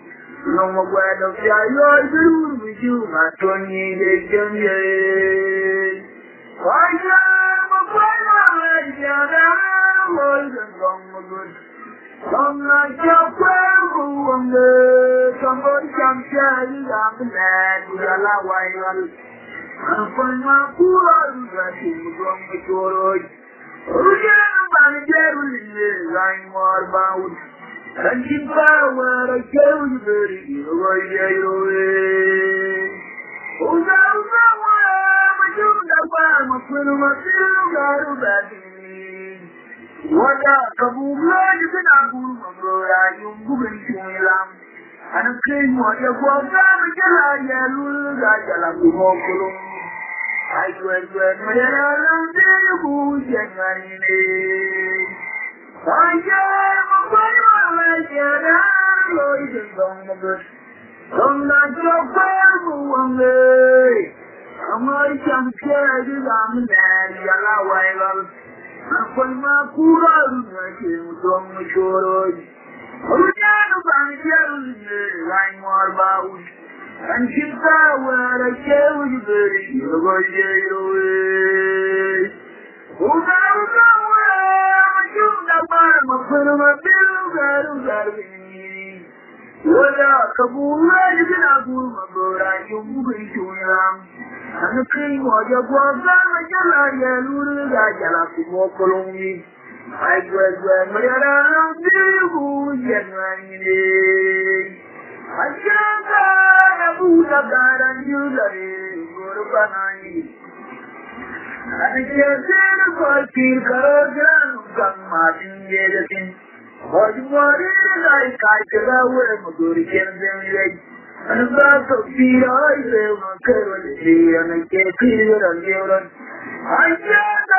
No more word of the Lord with you, my Tony, the Junior. Why, I'm a brother, and good. Some like your somebody can tell you I'm mad, we are la white. I'm from my poor old from the Torah. Oh, yeah, I'm I'm more about. And in power, I tell you very oh, now, but you I'm a friend of my got what a kaboom, you can have a and a clean what you want I went when my around there, who's genuine. I am a fire like you, on the good. Don't like your father one day. I'm like some carried on the man, yellow while. When my poor old came from the shore, oh, yeah, I'm more about. And she's where I tell you, baby, you're going to get away. Oh, now, you know, I'm a friend of my bill, got me. What a couple you can have my brother, you moving to him. And the king was your brother, like a lion, I got to walk along me. I was when my around you, genuine. I can't a Buddha God and you love Guru Banani. And I can't say the first feel Karajan, come Martin Yedin. What you want is I can't away, Maguri can and about to feed I live on currency and I can't clear and give it. I can't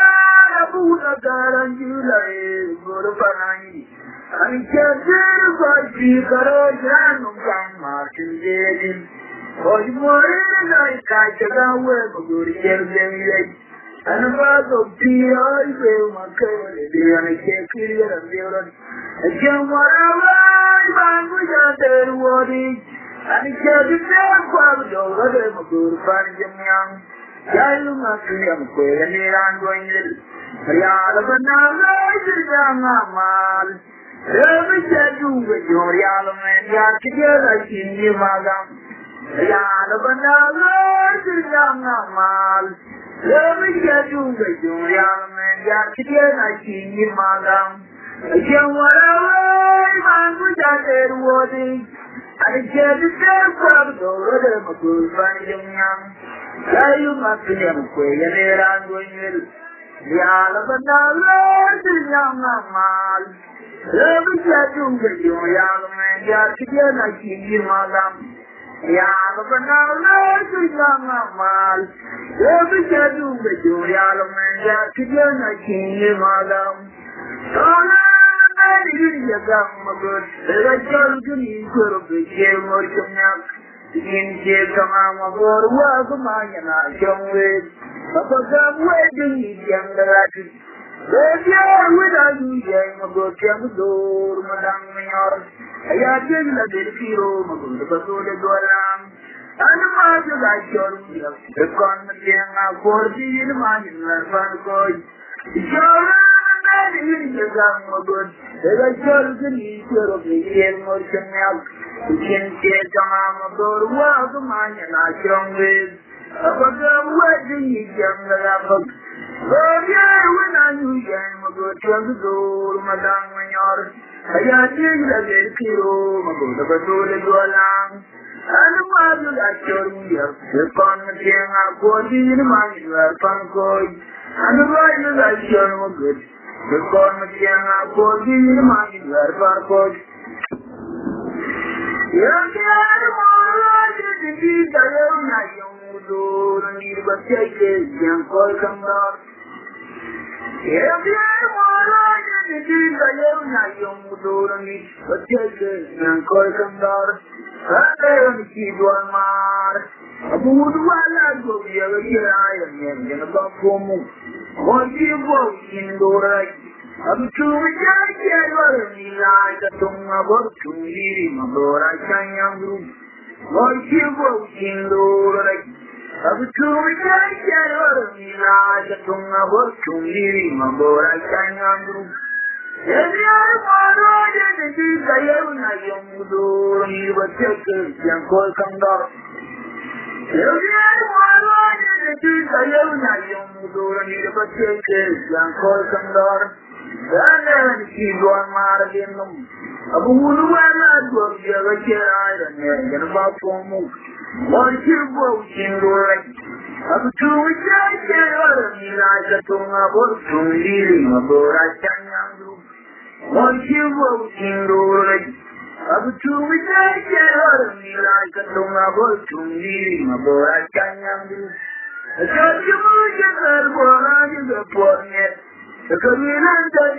a Buddha God and you love Guru Banani. And I can't say the first feel Karajan, come Martin Yedin. Oh, you want it, I can't away, Maguri can and about to feed I live on currency and I can't clear and give it. I can't want to lie, man, we got that wording. And it can't be fair, Father, you're ready for good fun, young. Yalu must be a queer and I'm going in. Yalla, but now, young man. Let me tell you with your yellow man, you're together in your madam. Yalla, but now, young man. Let me tell you with your yellow man, you're together in your madam. Again, what I man, we got that wording. I can't stand for the door of a good young. Tell you must be a quay and here I'm going in. The Alabama young man. Let me tell you with your young man, you're together in your madam. The Alabama young man. Let me tell you with your young man, you're together in your madam. You got my good. I told you you could have became more young. In here, come on, my boy, welcome on and I come with. But I'm waiting, young lad. Baby, without you, young, my good, young, door, Madame Mayor. I had been a bit of hero, my good, but so they go around. And the master I showed me, the convent young, I'll for the man in the front court. You got my good. I told you you of the year more than milk. You can't get on my door, welcome on and I come with. But I'm waiting, young lad. Oh, yeah, when I knew young, my good, young door, Madame Mayor. I had been a bit hero, my good, but so they go along. And the mother I showed me, the convent young, I'll for the man in the front court. And the rider I showed me good. The government can afford the money where for young indeed, I own my young door and need but take it, young boy come down. Indeed, I own my young door and need but take it, young boy come down. And I only keep one more. A good while I go here, I am young and a bafumu Mojibo Sindurai Abtumi Jaya Nila Tunga Bortuli Mabora Chanyangru Mojibo Sindurai Abtumi Jaya Nila Tunga Bortuli Mabora Chanyangru Every one of the Gayana Yamudu, he was taken and called Kandar. Every one of the Gayana Yamudu, he was taken and called Kandar. Then he was Marginum. Abu Wuluana was the other iron and about for move. What you both in the right. Abu Tumi Jaya Nila Tunga Bortuli Mabora Chanyangru. Once you wrote in the right, I would do it like a tongue to me, my boy, I can't do. I thought you would get that one in the pocket. The Korean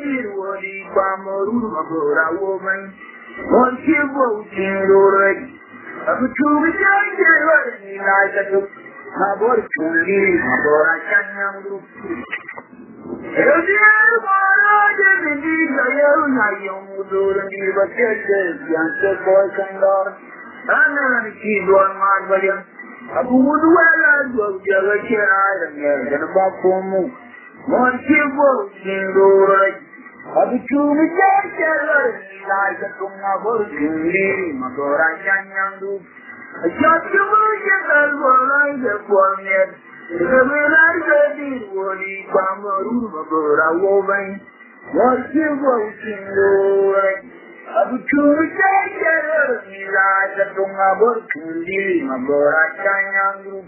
did what he found more room about a woman. Once you wrote in the right, I would do it like a tongue, my boy, to me, my boy, I can't do. Every one of the Gayana Yamudu, he was taken and said, boys and daughters, and then he was Marvalian. Abu Wudwella was the other iron and about for move. One Chivo in the right. Abu Tumi Jaya like a Tunga Bortuli, Magora Chanyandu. I shot you will get that one I get for me. The Milani Woli Pamaru Magora woman. What you wrote in the right. Abu Tumi Jaya like a Tunga Bortuli, Magora Chanyandu.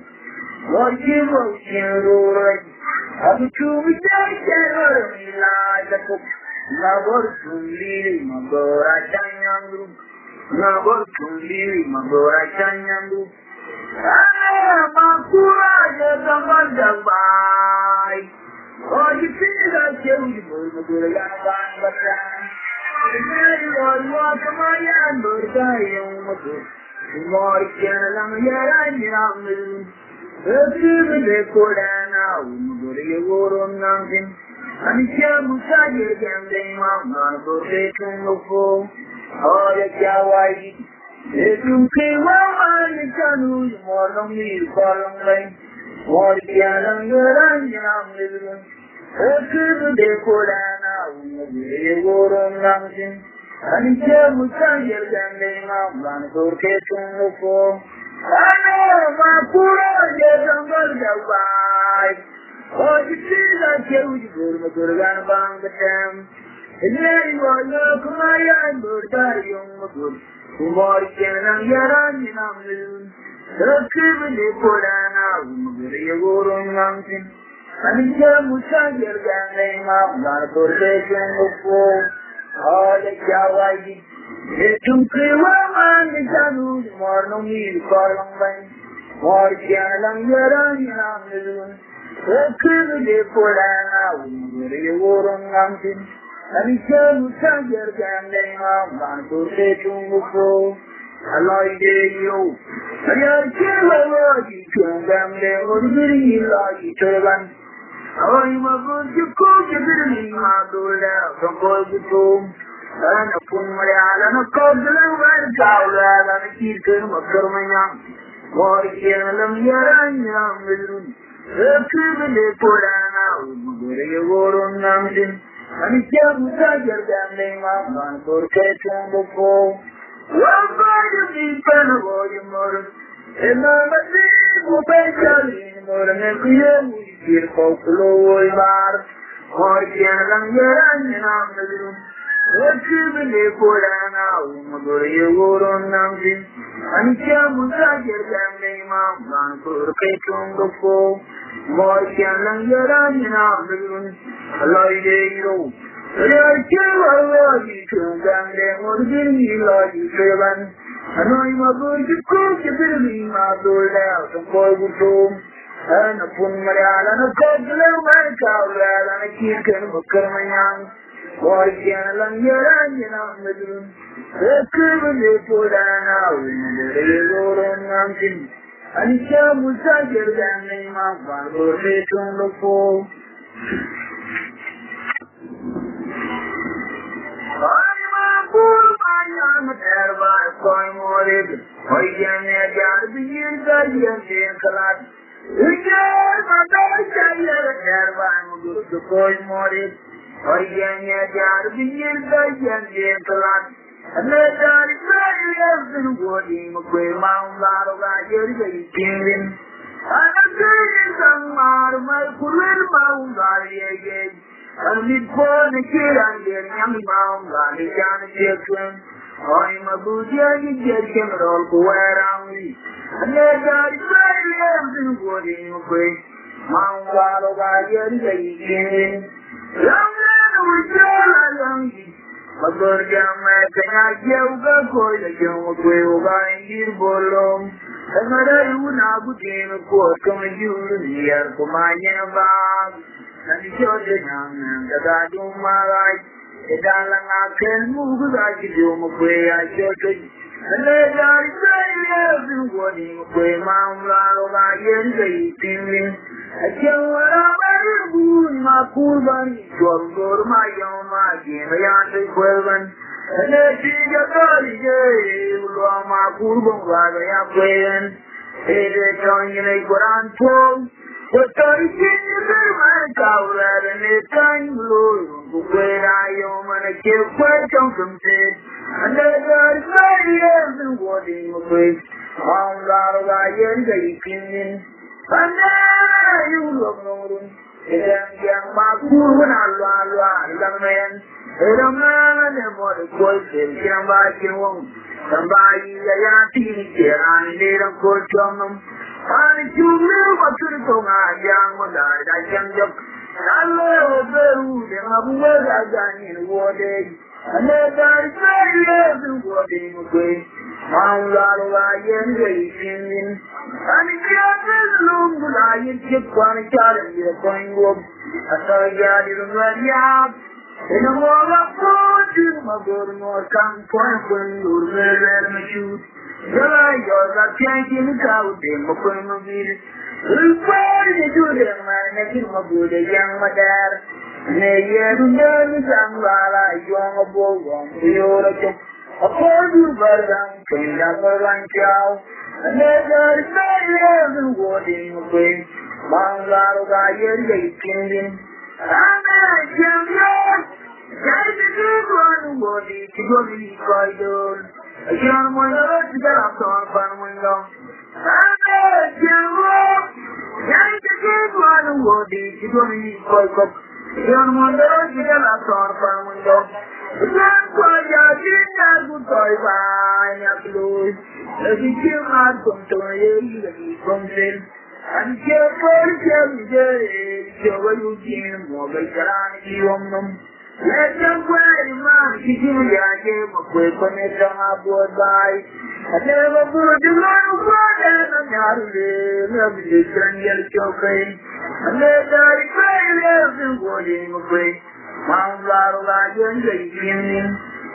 What you wrote in the right. Abu Tumi Jaya like a Tunga Bortuli, Magora Chanyandu. Magortuli, Magora Chanyandu. Makura, yes, I'm on the by. Oh, you feel like you will go to the Yavan, but the very one was my hand, but I am a good. More can I'm here, I'm young. The people they put an out, go to your war on nothing. And it's your Musaya can they mount, go to the phone. Oh, the Kawaii. If you came on, you can lose more than me, follow me. What can I'm living? Oh, people, they put an out, they were on nothing. And it's your Musaya can they mount, go to the phone. I know my poor yes, I'm going to buy. Oh, you see that you go to the Ganabang, the dam. And then you are not my young bird, young good. More can I get on in a moon. The people they put an out, you go on mountain. And it's your Musaya can name up, not a quotation of four. Oh, the Kawaii. It's too clear, man, the Janus, more no need for long line. More can I get on in a moon. The people they put an out, you go on mountain. And it's your Musaya can name up, not a quotation of four. I like you. I can't kill you to them, they would really like each other. I'm a good you cook, you didn't have to laugh from boy to home. And a Pumayan and a cobbler went out and a chicken of Kermayan. What can them here and young little? The people they put an out, they were on mountain. And it's young tiger than they mount on for catching the fall. Well, by the deep and a warrior murder. And I'm a little bit more than every year we feel folk low bar. Or can them here and young little? What people they put an out, you were on mountain. And it's young tiger than they mount on for catching the fall. More can them here and young little? I like you. I love you to them, they would give me like you, Trevor. I know I'm a good cook, you will be my door out and boy with home. And a Pumayan and a cobbler went out and a chicken of Kermayan. Boy, can I learn your onion on the room? The people they put an out in the railroad on mountain. Anisha Musa Jirgani Mafalgo Retum Lofo. I'm a terrible coin more. I can never be in the Indian Salat. You can't say you're a terrible coin more. I can never be in the Indian Salat. And let that very every wording of Quay Mount Lara, you're getting. I'm a good some my Kurin Mount Lara again. And before the kid and the young Mount Lara, can't get them. I'm a Buddha, you get him all go around me. And let that very every wording of Quay Mount Lara, you're getting. Young man, we tell a young Magorjam kaya yoga ko yung kuyoga ingir bolong. Kamara una butin ko kung yun kumanya bag. Nanisyote nang dadadong maray. Idalang akin muguga yung kuya syote. Nanayari sa'yo yung kuning kuya mamlaro ba yan kay tingin. At yung wala makurban. Gorgor mayong maginayan kay kwelban. Netiga kaliye ulo makurbang bagaya kwen. Ede kanya na ikuran po. Kotoy sinibirman kaular netang lo. Kukwera yung manakip kwetong kumsit. Andagar sa'yo yung wading mabay. Ang laro gayan kay kinin. Andara yung lomorun. Yang makurban alwa ilang men. Ramana ne mo de koise yang ba kiwong sambai ya ti kiran ne ram ko chomam ani chume matur ko nga yang mo da yang jok alle o beru de abu ga gani wo de ane da sai du wo de mo ko mang la lo ga yen ge yin ani ya de lum la yin ke kwan cha de ko ngo asa ya di rum ya in a war of fortune, my good more come point when you're very mature. You're not changing the cow, then my point of view. Why did you do them, man? I think my good young mother. Nay, you know, young Lala, young a boy, you're a joke. A poor you bird, clean up a line cow. And never say every word in the way. Mount Lala, you're king. I'm a champion. Guys, if you run the body, you go to the corridor. I can't want to get up on one window. I'm a champion. Guys, if you run the body, you go to the corridor. I can't want to get up on one window. That's why you're getting that good boy by your clothes. If you kill my control, you come in. And careful, show you can more like you. Let them wear man, Kijulia gave a quick on it on our board by. I never put the man who brought in a yard, the Daniel Chopin. And let that very every wording of way. Mount Laro,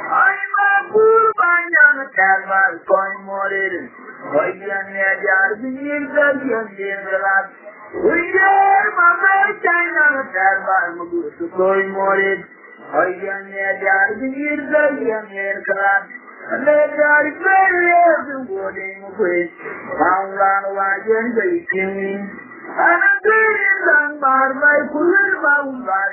I am a fool by young cat by coin more. Why can you be in the last? We are my best China cat by Magus to coin more. I can be in the young cat. And let that very every wording of way. Mount Laro, I am waiting. And I'm being done by my full mouth by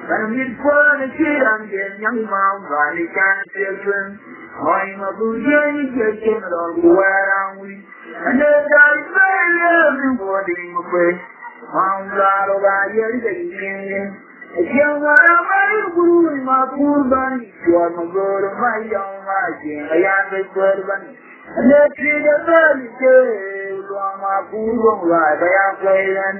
and it's fun to see on the young mom, Valley can't children. I'm a good young kitchen at all where am we? And then I say everybody in my face. I'm glad of I hear the evening. If you want to marry in my poor bunny, you are my good of my young marching. I am the good bunny. And let's see the early day. You are my poor one ride. I am playing.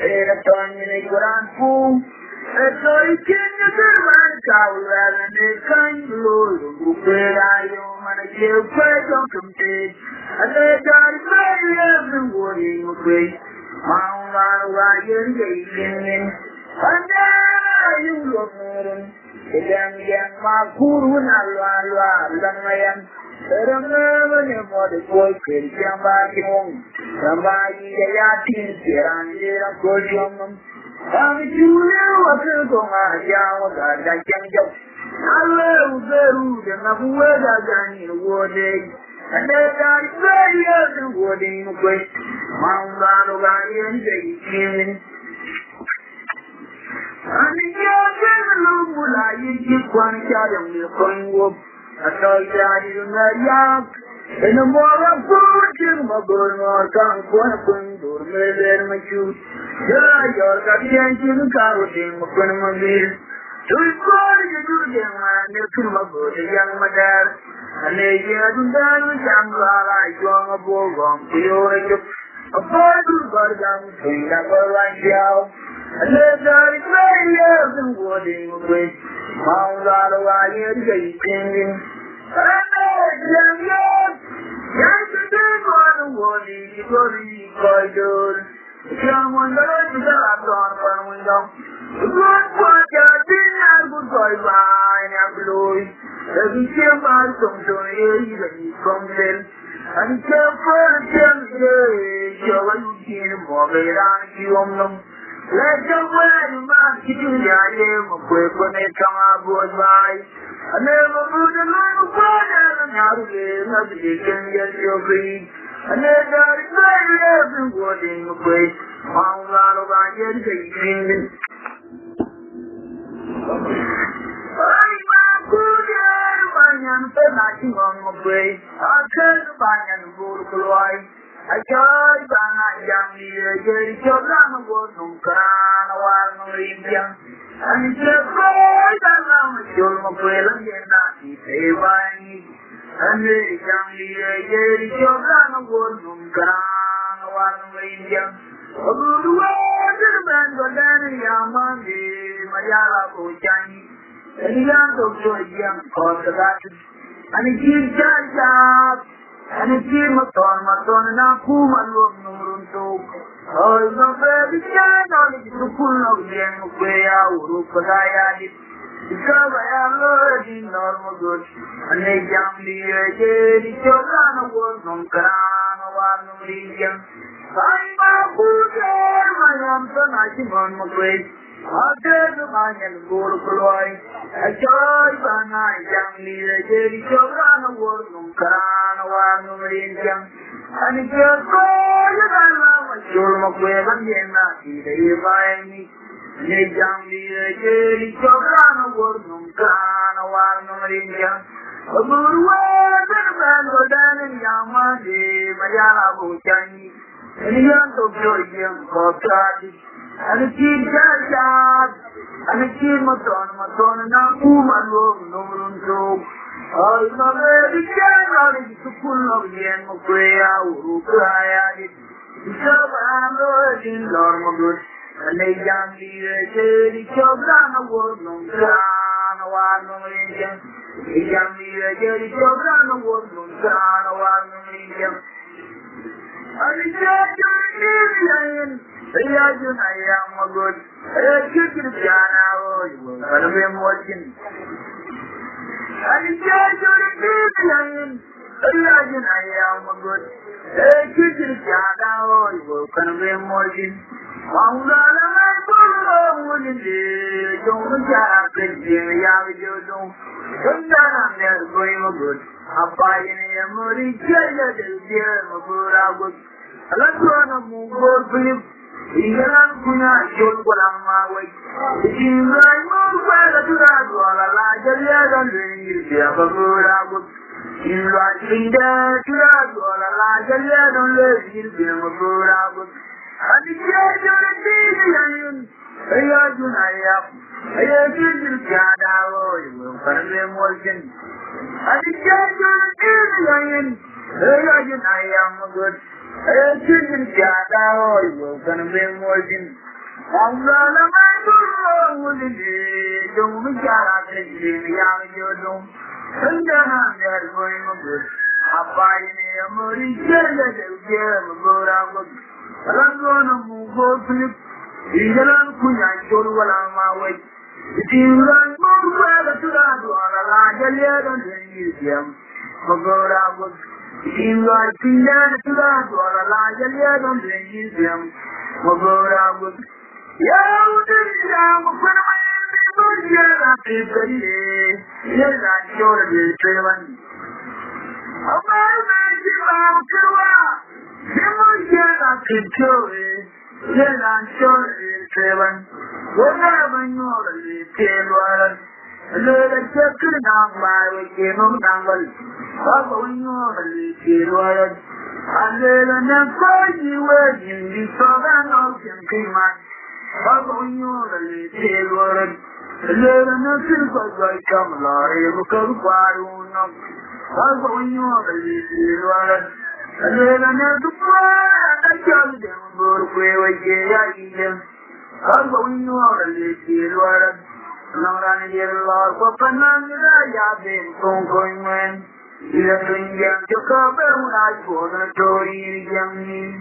Ain't a tongue in a grand fool. So you can get around tower and they kind of low. You pray I am and I give praise on some days. And they got very every morning of grace. Mount Ryan Gazing. And there you look at him. The young my poor one, I'll run. Remember the mother boy can come back home. Somebody they are teaching and they are going. And you know what you're going to do, I can go. I love the root and I've weathered than you would. And they are very other wording with Mount Rano and they feeling. And the young will I keep one child on your phone. I saw you in the yak. In the morning, food, my girl, or come for a queen, or murder my shoes. You're got the car with him, a queen of my meal. To his body, you do them, and you kill my good, a young mother. And they get to die with some like young a bull on the a boy who got down, swing up a right show. And they got it very years and wooding with Mount Ottawa, and they singing. And they young yes, yesterday on the wooding, you go to the corridor. The young one goes to the left on one window. The good boy got dinner, good boy, fine, and blue. There's a shame by some to he's from them. And he can't find them, show what you see him, or they don't see them. Let them wear the mask to the idea of quick when they come out goes by. I never put a line of water and how to live, nothing you can get your breed. And they got it very every wording of quick. All out of our head, they sing it. I'm good, I'm nothing on my way. I'll turn the bank and go to Kaloy. I tried by night down here, getting your gun was no crown, a while no Indian. And it's just boys and I'm a show my trail and get not say by me. And they down here, getting your gun was no crown, a while no Indian. A good word to the man, but then a young Monday, my yellow coach. And he got to show a young cause of that. And he keeps that up. And he keeps my son, and I'm cool, my love, no room to. Oh, it's not very sad, only to pull up the end of way out, but I had it. Because I am learning normal good. And they jump the air, it's your gun, a word, no crown, a one region. I'm a fool, my arms are not on my place. I'll take the man and go to Kaloy. I joy by night, young leader, Jerry, children, a word, no crown, a one region. And it's just go, you can love a sure of way, and you're not either by me. They young leader, Jerry, children, a word, no crown, a one region. A good word, and a man go down in Yamadi, Mayala Butani. And the young of Georgian for Cardi. And the kid got shot. And the kid, my son, and I'm whom I love, no room to. Oh, it's not very general, it's to pull up the end of prayer, who cry at it. Because I'm lording, Lord, my good. And they young leader, the children, a word, no crown, a one, no region. The young leader, the children, a word, no crown, a one, no region. And the church, you're I am a good. Kick it down, you will not be watching. And the church, you're I am a good. Kick it down, you will not be watching. I'm not a man for the don't have to be a young. Come down, I'm never going good. I'm buying a money, tell you, dear, my good, I would. Let's run a move for you. Ingalan punya jol kolam mawai. Jingai mawai tu dah jual la jadi akan ringgit dia berabut. Ingat indah tu dah jual la jadi akan ringgit dia berabut. Adik dia jual di yang ayah junayap, ayah jual tiada oi bukan lemoljen. Adik dia jual di yang ayah junayap magut. Chicken tiada oi bukan lemoljen. Allah nama tu dong bicara kerja yang jodoh. Jangan biar kau magut. Apa ini amori jaga dia berabut. Rangona mungkol flip, injalan punya jol wala mawai. Itiuran mungkol sudah jual la jalia dan ringgit diam. Magora in like Pinana to that, or a lie, and yet I'm bringing them. Magora would. Yeah, this is how I'm going to win. I keep the day. Yes, I'm sure of the train. A man makes him out to walk. I keep going. Yes, I'm sure of the train. Whatever you're a little. Let us check it out by the game of Dangle. Following your little. And then I'm going you were in the southern ocean climate. Following your little. Let us silver like a lorry of a quaruna. Following your little. And then another fire and I tell them, where we get following your little. Nang yellow for Pananga, Yabin, Concoin, Electric Young Jacob, I for the Tory Young.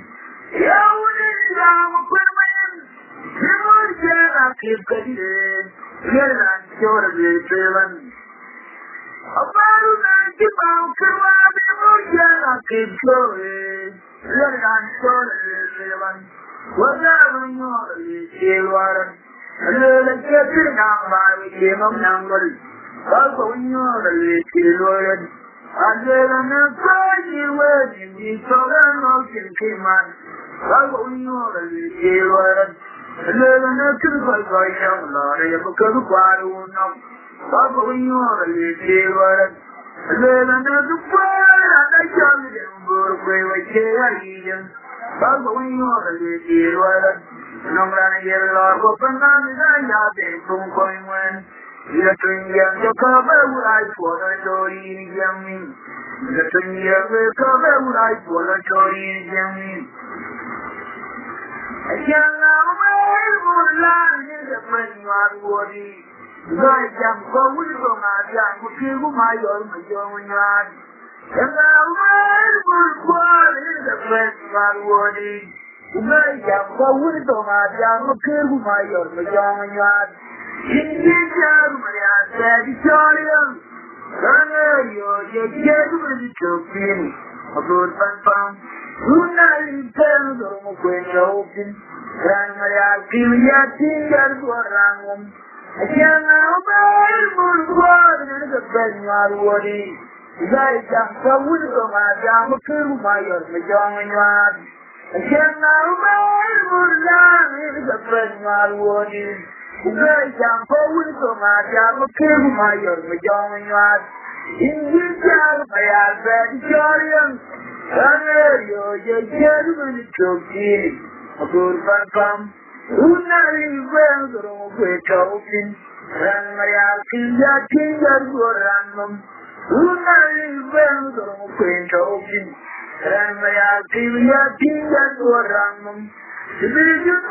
Yawning down a women, you would say I keep getting it, yet I'm sure of the children. About 90 pounds, you would say I keep going, yet I'm sure of the children. Whatever you're children. And then get it down by the game of Nangle. Also, when you're a little word, and then I'm not crazy word in the southern ocean came on. Also, when you're a little word, and then I'm not too far by young Lord, I have a good quarter. Also, when you're a little word, and then I'm not too far, and I tell them, where we get. Also, when you're a little word. Nombran yellow open on the Yabin from Coinwen. The twin young cover would I for a story in Yamin. The twin young cover would I for a story in Yamin. I can't now wear more land in the friend one body. I can go with my young who give my own yard. And now wear more ball in the friend one body. I am going to my young kid who my young yard. In this young man said, Victoria, you're getting to finish a good fun. Who not tell them when you're open? Grandma, give me a thing and go around. I can't now buy more water in the bed, my worry. I am going to my young kid who my young yard. I can't now buy more land in the bed, my worry. I am going to my young kid who my young yard. In this young man said, Victoria, you're getting to finish a good fun. Who not even going to quit open? Grandma, king and go random. Who not even going to quit open? Grandma, king and go random. The vision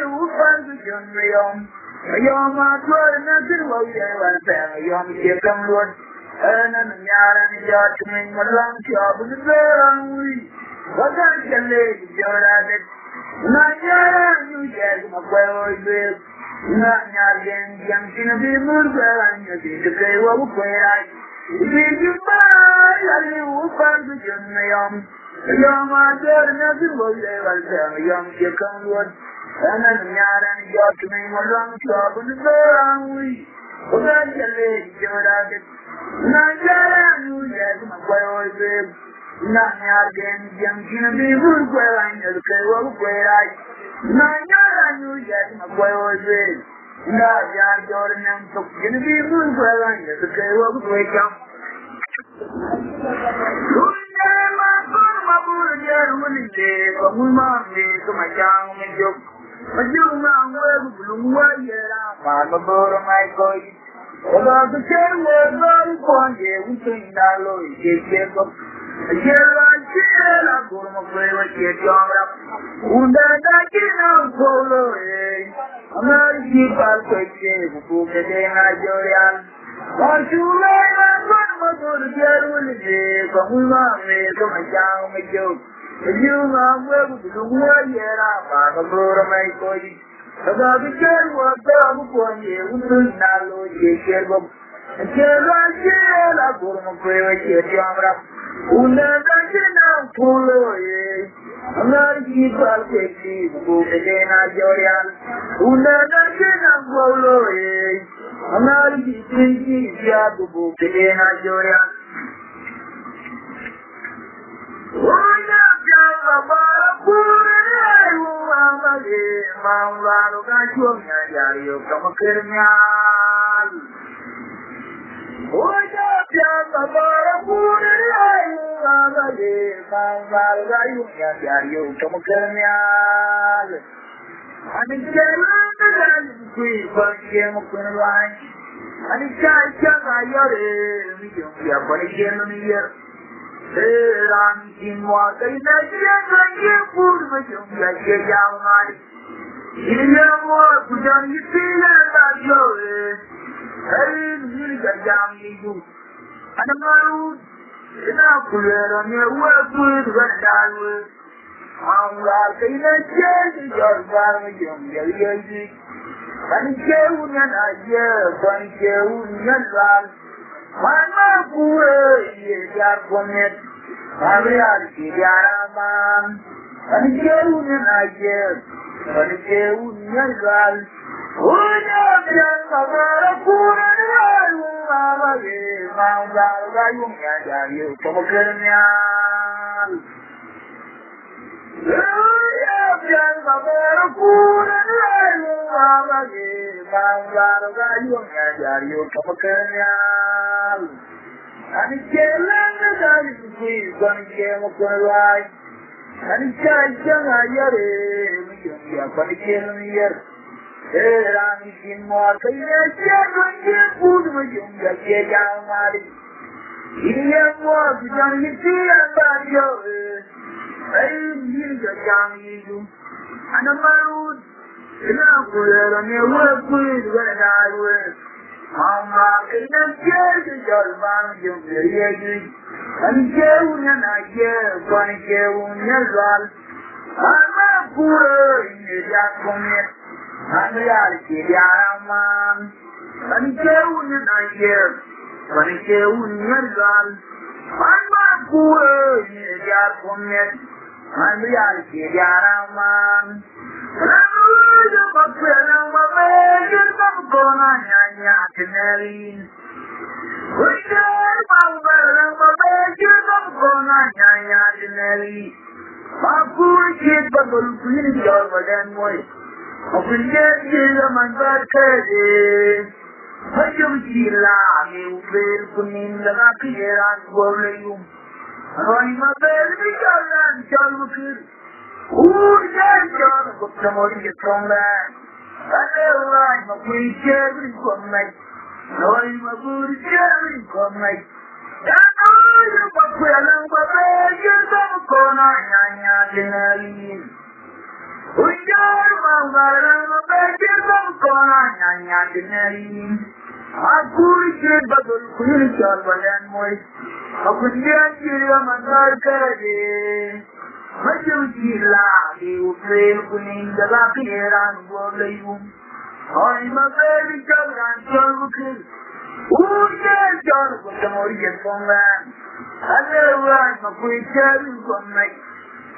who finds the young. You're my brother, nothing will be ever there. You're my chicken wood. And I'm yard to make my long job with the very. What I can lay, you're at it. Not yet, you get my boy bill. Not again, young king of the moon, and you see the play what we play like. Did you buy a little fun to join me on? You're my daughter, nothing will ever tell me, young chicken wood. And I'm yard to make my long job with the very. What I can lay, you're at it. Not yet, you get my boy bill. Not again, young king of the moon, and you play what we play like. Not yet, you get my boy bill. Not yet, Jordan, and so going to be moon, and you play what we play up. la kurma kwewe cheti amra. Una kanchina pulo ye. Anarki palketi bukena jorian. Una kanchina pulo ye. Anarki tinki jadu bukena jorian. Una janga bara pure uamage mangalo kanchunya jariyo kamakirnyal. Una janga bara pure uamage mangalo kanchunya jariyo kamakirnyal. Anikela kui panche mukunwai. Anikcha ayore mijumya panche niyer. Ram Kimwa Kainaja Purmajum Yamari. Yamwa Pujan Yipila Bajo. Hey, Yam Yigu. Anamaru. Inapura on your work with Randall. Amra Kainaja Yorbarmajum Yaji. Panikeunan Aja, Panikeunan Ram. Mana pura ya komet, Maria Kiyaraman, Panikeunan Aja, Panikeunan Ram. Una Jangara pura Amage, Mangala Yunga, Tomokernian. Jangara pura Amage, Mangala Yunga, Tomokernian. And it's a please, one game of the life. And it's a young Ayare, Panikin here. I'm in more than a food with you, Yamari. He was young, you see, and your I'm young, you. And a maroon, enough on your work with when I was. Mama, in a jail, your man, you very and June I hear one June, your I'm a poor in the Jacomet, and reality, man. And June I hear one June, your I'm a poor in the Jacomet, and reality, man. I'm a free cherry from night. No, I'm a good cherry from night. And all you but well, you're some corner, Nanya. We got a baby, some corner, Nanya. I could get but the queen shot by that way. I could get you on my dark. You fail winning the lucky and will I'm a very young and young. Who can John with the Morian from man? I never I'm a free cherry from night.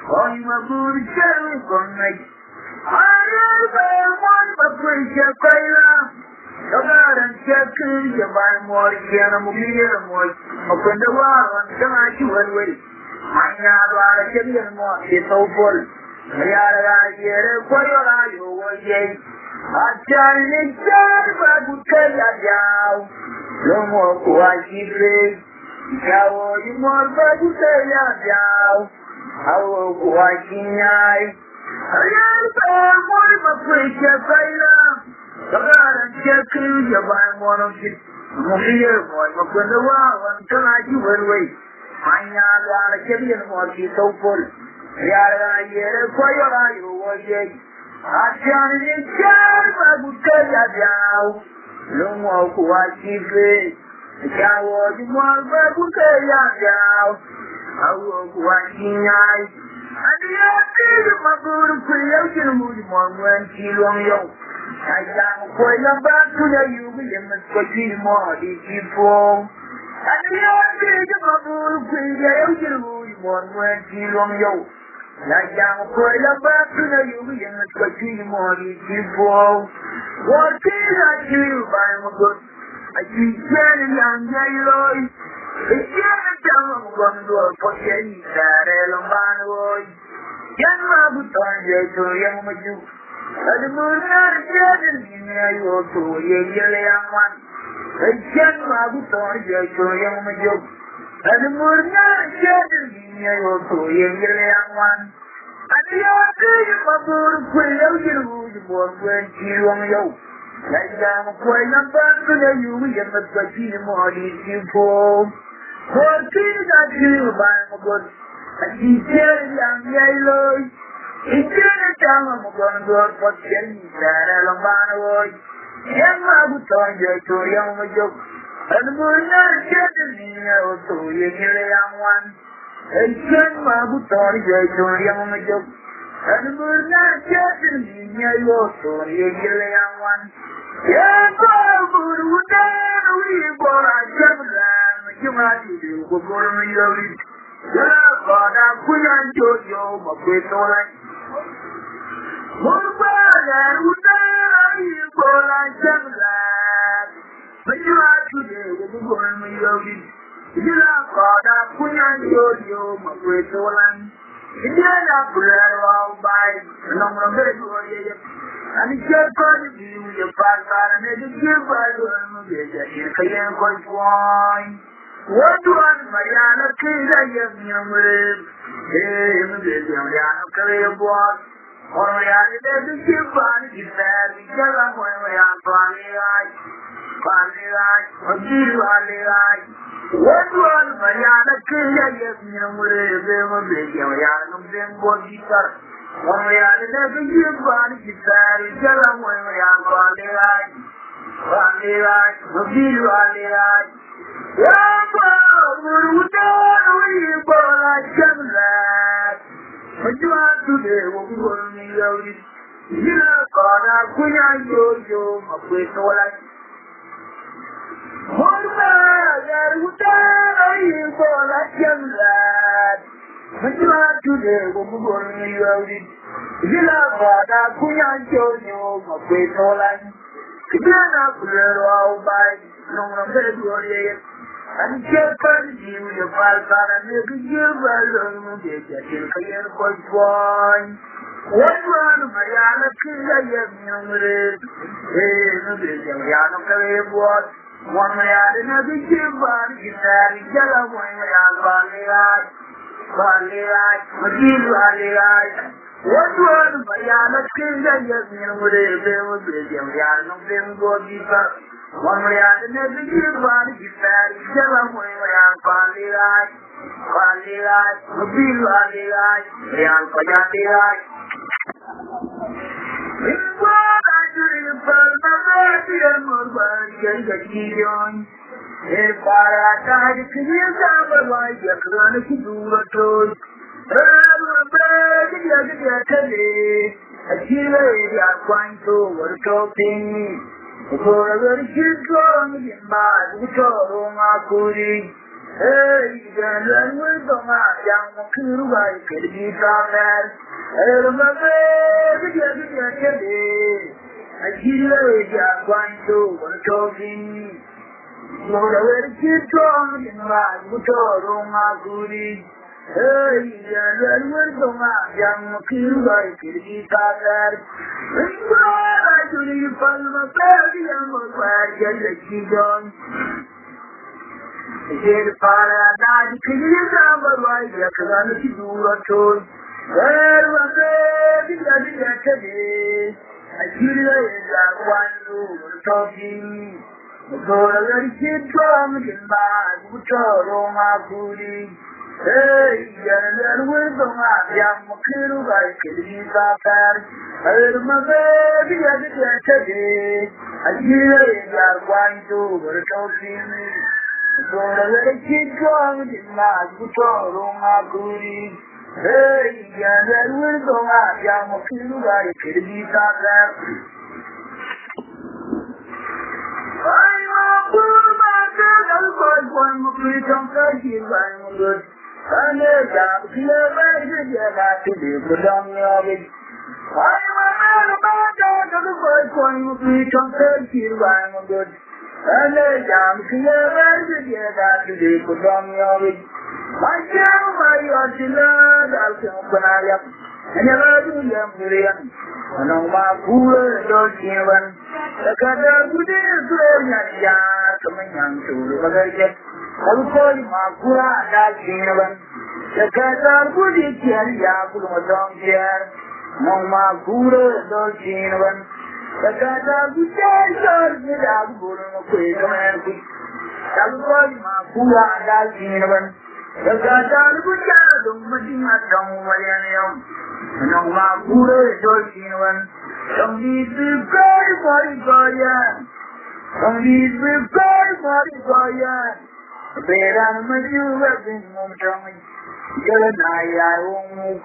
I'm a good cherry from night. I never want a free cherry. The garden cherry, you buy more than a movie more. Open the wall and come at you and wait. I know what I can get more. It's so full. I hear a quarter you will. Ajani jaba bukaya jao, lomo kwa kibre, jao yumor bukaya jao, awo kwa kinyai. Ayal pa moi mapweke kaila, tagaran chekri jaban monokit, muhiye moi makwenda wawan kana juwerwe. Anya lwana kebiyan morki sopol, yara yere koyora yuwaye. Ajani jaba bukaya jao, lomo kwa kibre, jao yumor bukaya jao, awo kwa kinyai. And the idea of my good creation moves more when she long yo. I am going back to the Yubi and Scotty more before. And the idea of a good one went to Romeo. I am going back to the Yubi and Scotty more before. What did I do by my good? I keep telling young Yellow. It's the time I'm going to go for Jenny, that Elman Roy. Young Mabuton, to young Maju. And the moon are getting in there, you go to a young one. And young Mabuton, to young Maju. And the moon are getting in there, you go to a young one. And the other Mabu, you won't wait you on you. Like I'm quite a bad to the you, we have a pretty more beautiful. For things I do by my good, I keep telling young Yellow. It's the time I'm going to go for Jenny, that Alabama boy. Young Mabuton, to young joke. And the moon are getting in there to a young one. And young Mabuton, to young joke. And the moon are getting in there to a young one. Yeah, Babu, we bought a German. You might do for me. Yeah, but I'm going to Jojo, my great one. What about that? You bought a German. But you are today, we're going to you. You are God, I'm going to Jojo, my great one. If you're not bread all by, no more very good. And it's your body, your father, and it's your brother, you can't quite wine. What do I, Mariana, please, I have your rib? Hey, Mariana, carry a board. Or Mariana, there's a ship body, you said, because I'm going to have funny right. Funny right, or funny right. What do I, Mariana, please, I have your rib? Mariana, I'm saying, what you got. When we are in every year, body, you said, tell them when we are funny right. Funny right, we'll be funny right. Yeah, but we're down, we're born like seven lads. But you are today, we're going to be out. You know, God, I'm going to you, my place, all right. What about we're down, we're born like seven lads. But you are today, we're going to be out. You know, God, I'm going to you, my place, all right. You're not good all by no one of the and just you, your father, and maybe you will get your career for one. What one of my other kids I have numerous? Hey, Mariana career what? One way out another give one, you said, yellow one way out, Valley right, Valley right. What one of my other kids I have numerous? There was a Mariana, them go deeper. One way out another give one, you said, yellow one way out, Valley right, Valley right, Valley right. It's what I do in front of the Million. If I died, it's a year down the line, you're going to do a toy. I'm bread, you're going to tell me. A killer, you're going to work talking. For a very good drawing in my little Makuri. Hey, you can run with the young Kuru, I could be down there. I'm a baby, you're going to tell me. I feel like I'm going to work talking. For a very good drawing in my little Makuri. Hey, you're run with the young Kuru, I could be down there. I do you follow my baby, I'm a glad you're going. If Father, I can you remember why you're going to do a toy? Well, my baby, I did that today. I feel like I'm one to talking. So I let it keep drumming in my guitar, my booty. Hey, and with the young kid, I could be that bad. I let my baby, I did that today. I feel like I'm one to talking. So I let it keep drumming in my guitar, my booty. Hey, and with the young kid, I could be that bad. one more free from Turkey, one more good. And there's a clear way to get back to the Pudamia of it. I'm a man about that of the first one more free from Turkey, one more good. And there's a clear way to get back to the Pudamia of it. My girl, my Yachila, I'll open up. And you're not doing them, Korean. And on my cooler, don't you run. The Kata good is growing at Yar, coming young to the Magaja. I will call you Makura, that Chinavan. The Kata good is here, Yakul, don't care. No Makura, don't Chinavan. The Kata good is here, Yakul, and I will call you Makura, that Chinavan. The Kata good is don't Marianium. No Makura, don't Chinavan. Some need to pray for it, Goyan. Some need to pray for it, Goyan. Beran Majuva in Montgomery. Jelanaya won't move.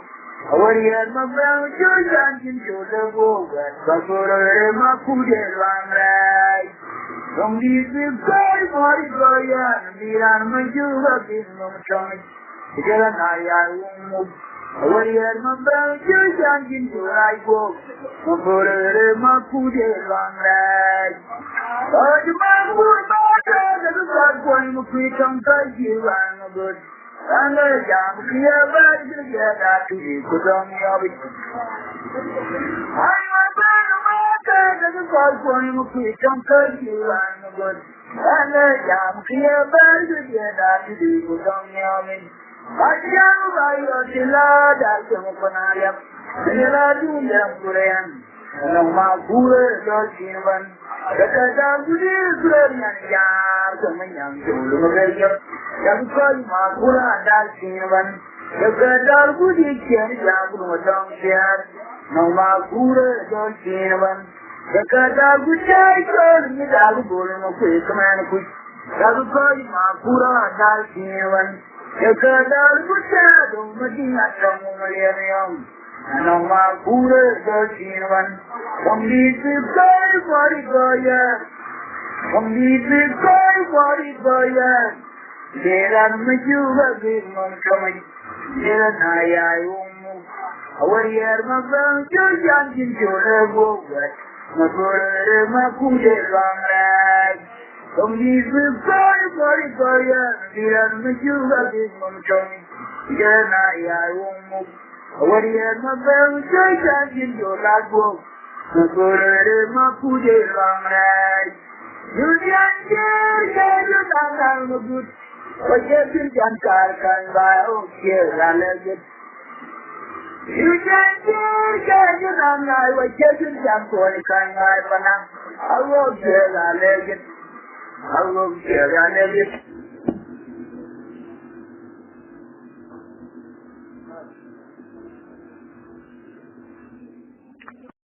Away at my brown Jordan into the Bogan. Bakura Makude Lamrai. Some need to pray for it, Goyan. Beran Majuva in Montgomery. Jelanaya won't move. Away at my brown Jordan into the Bogan. Bakura Makude Lamrai. Oh, you might work about it. Going to free some Turkey, I'm a good. And the young clear back together to the Pudamia of it. I'm a man of matter that is going to free some Turkey, I'm a good. And the young clear back together to the Pudamia of it. I can't buy your chilla, that's a Panaya. And you're not doing them, Korean. And no more cooler, your children. The Kata good is growing at Yar, coming young to the Magaja. Yakul, Makura, that Chinavan. The Kata good is here, Yakul, don't care. No Makura, don't Chinavan. The Kata good is Yakul, no quick man. Yakul, Makura, that Chinavan. The Kata good is don't Marianium. No Makura, don't Chinavan. Some need to pray for it, Goyan. Some need to pray for it, Goyan. There are Majuva in Montgomery. Jelanaya won't move. Away at my brown Jordan into the Bogan. Makura Makude Lamrai. Some need to pray for it, Goyan. There are Majuva in Montgomery. Jelanaya won't move. Away at my brown Jordan into the Bogan. Makura Makude Lamrai. You can't get you down on the good. But yes, you can't can buy oh here and let it. You can't get you down now. But yes, you can't can buy banana. I will share and let it. I will share and let it.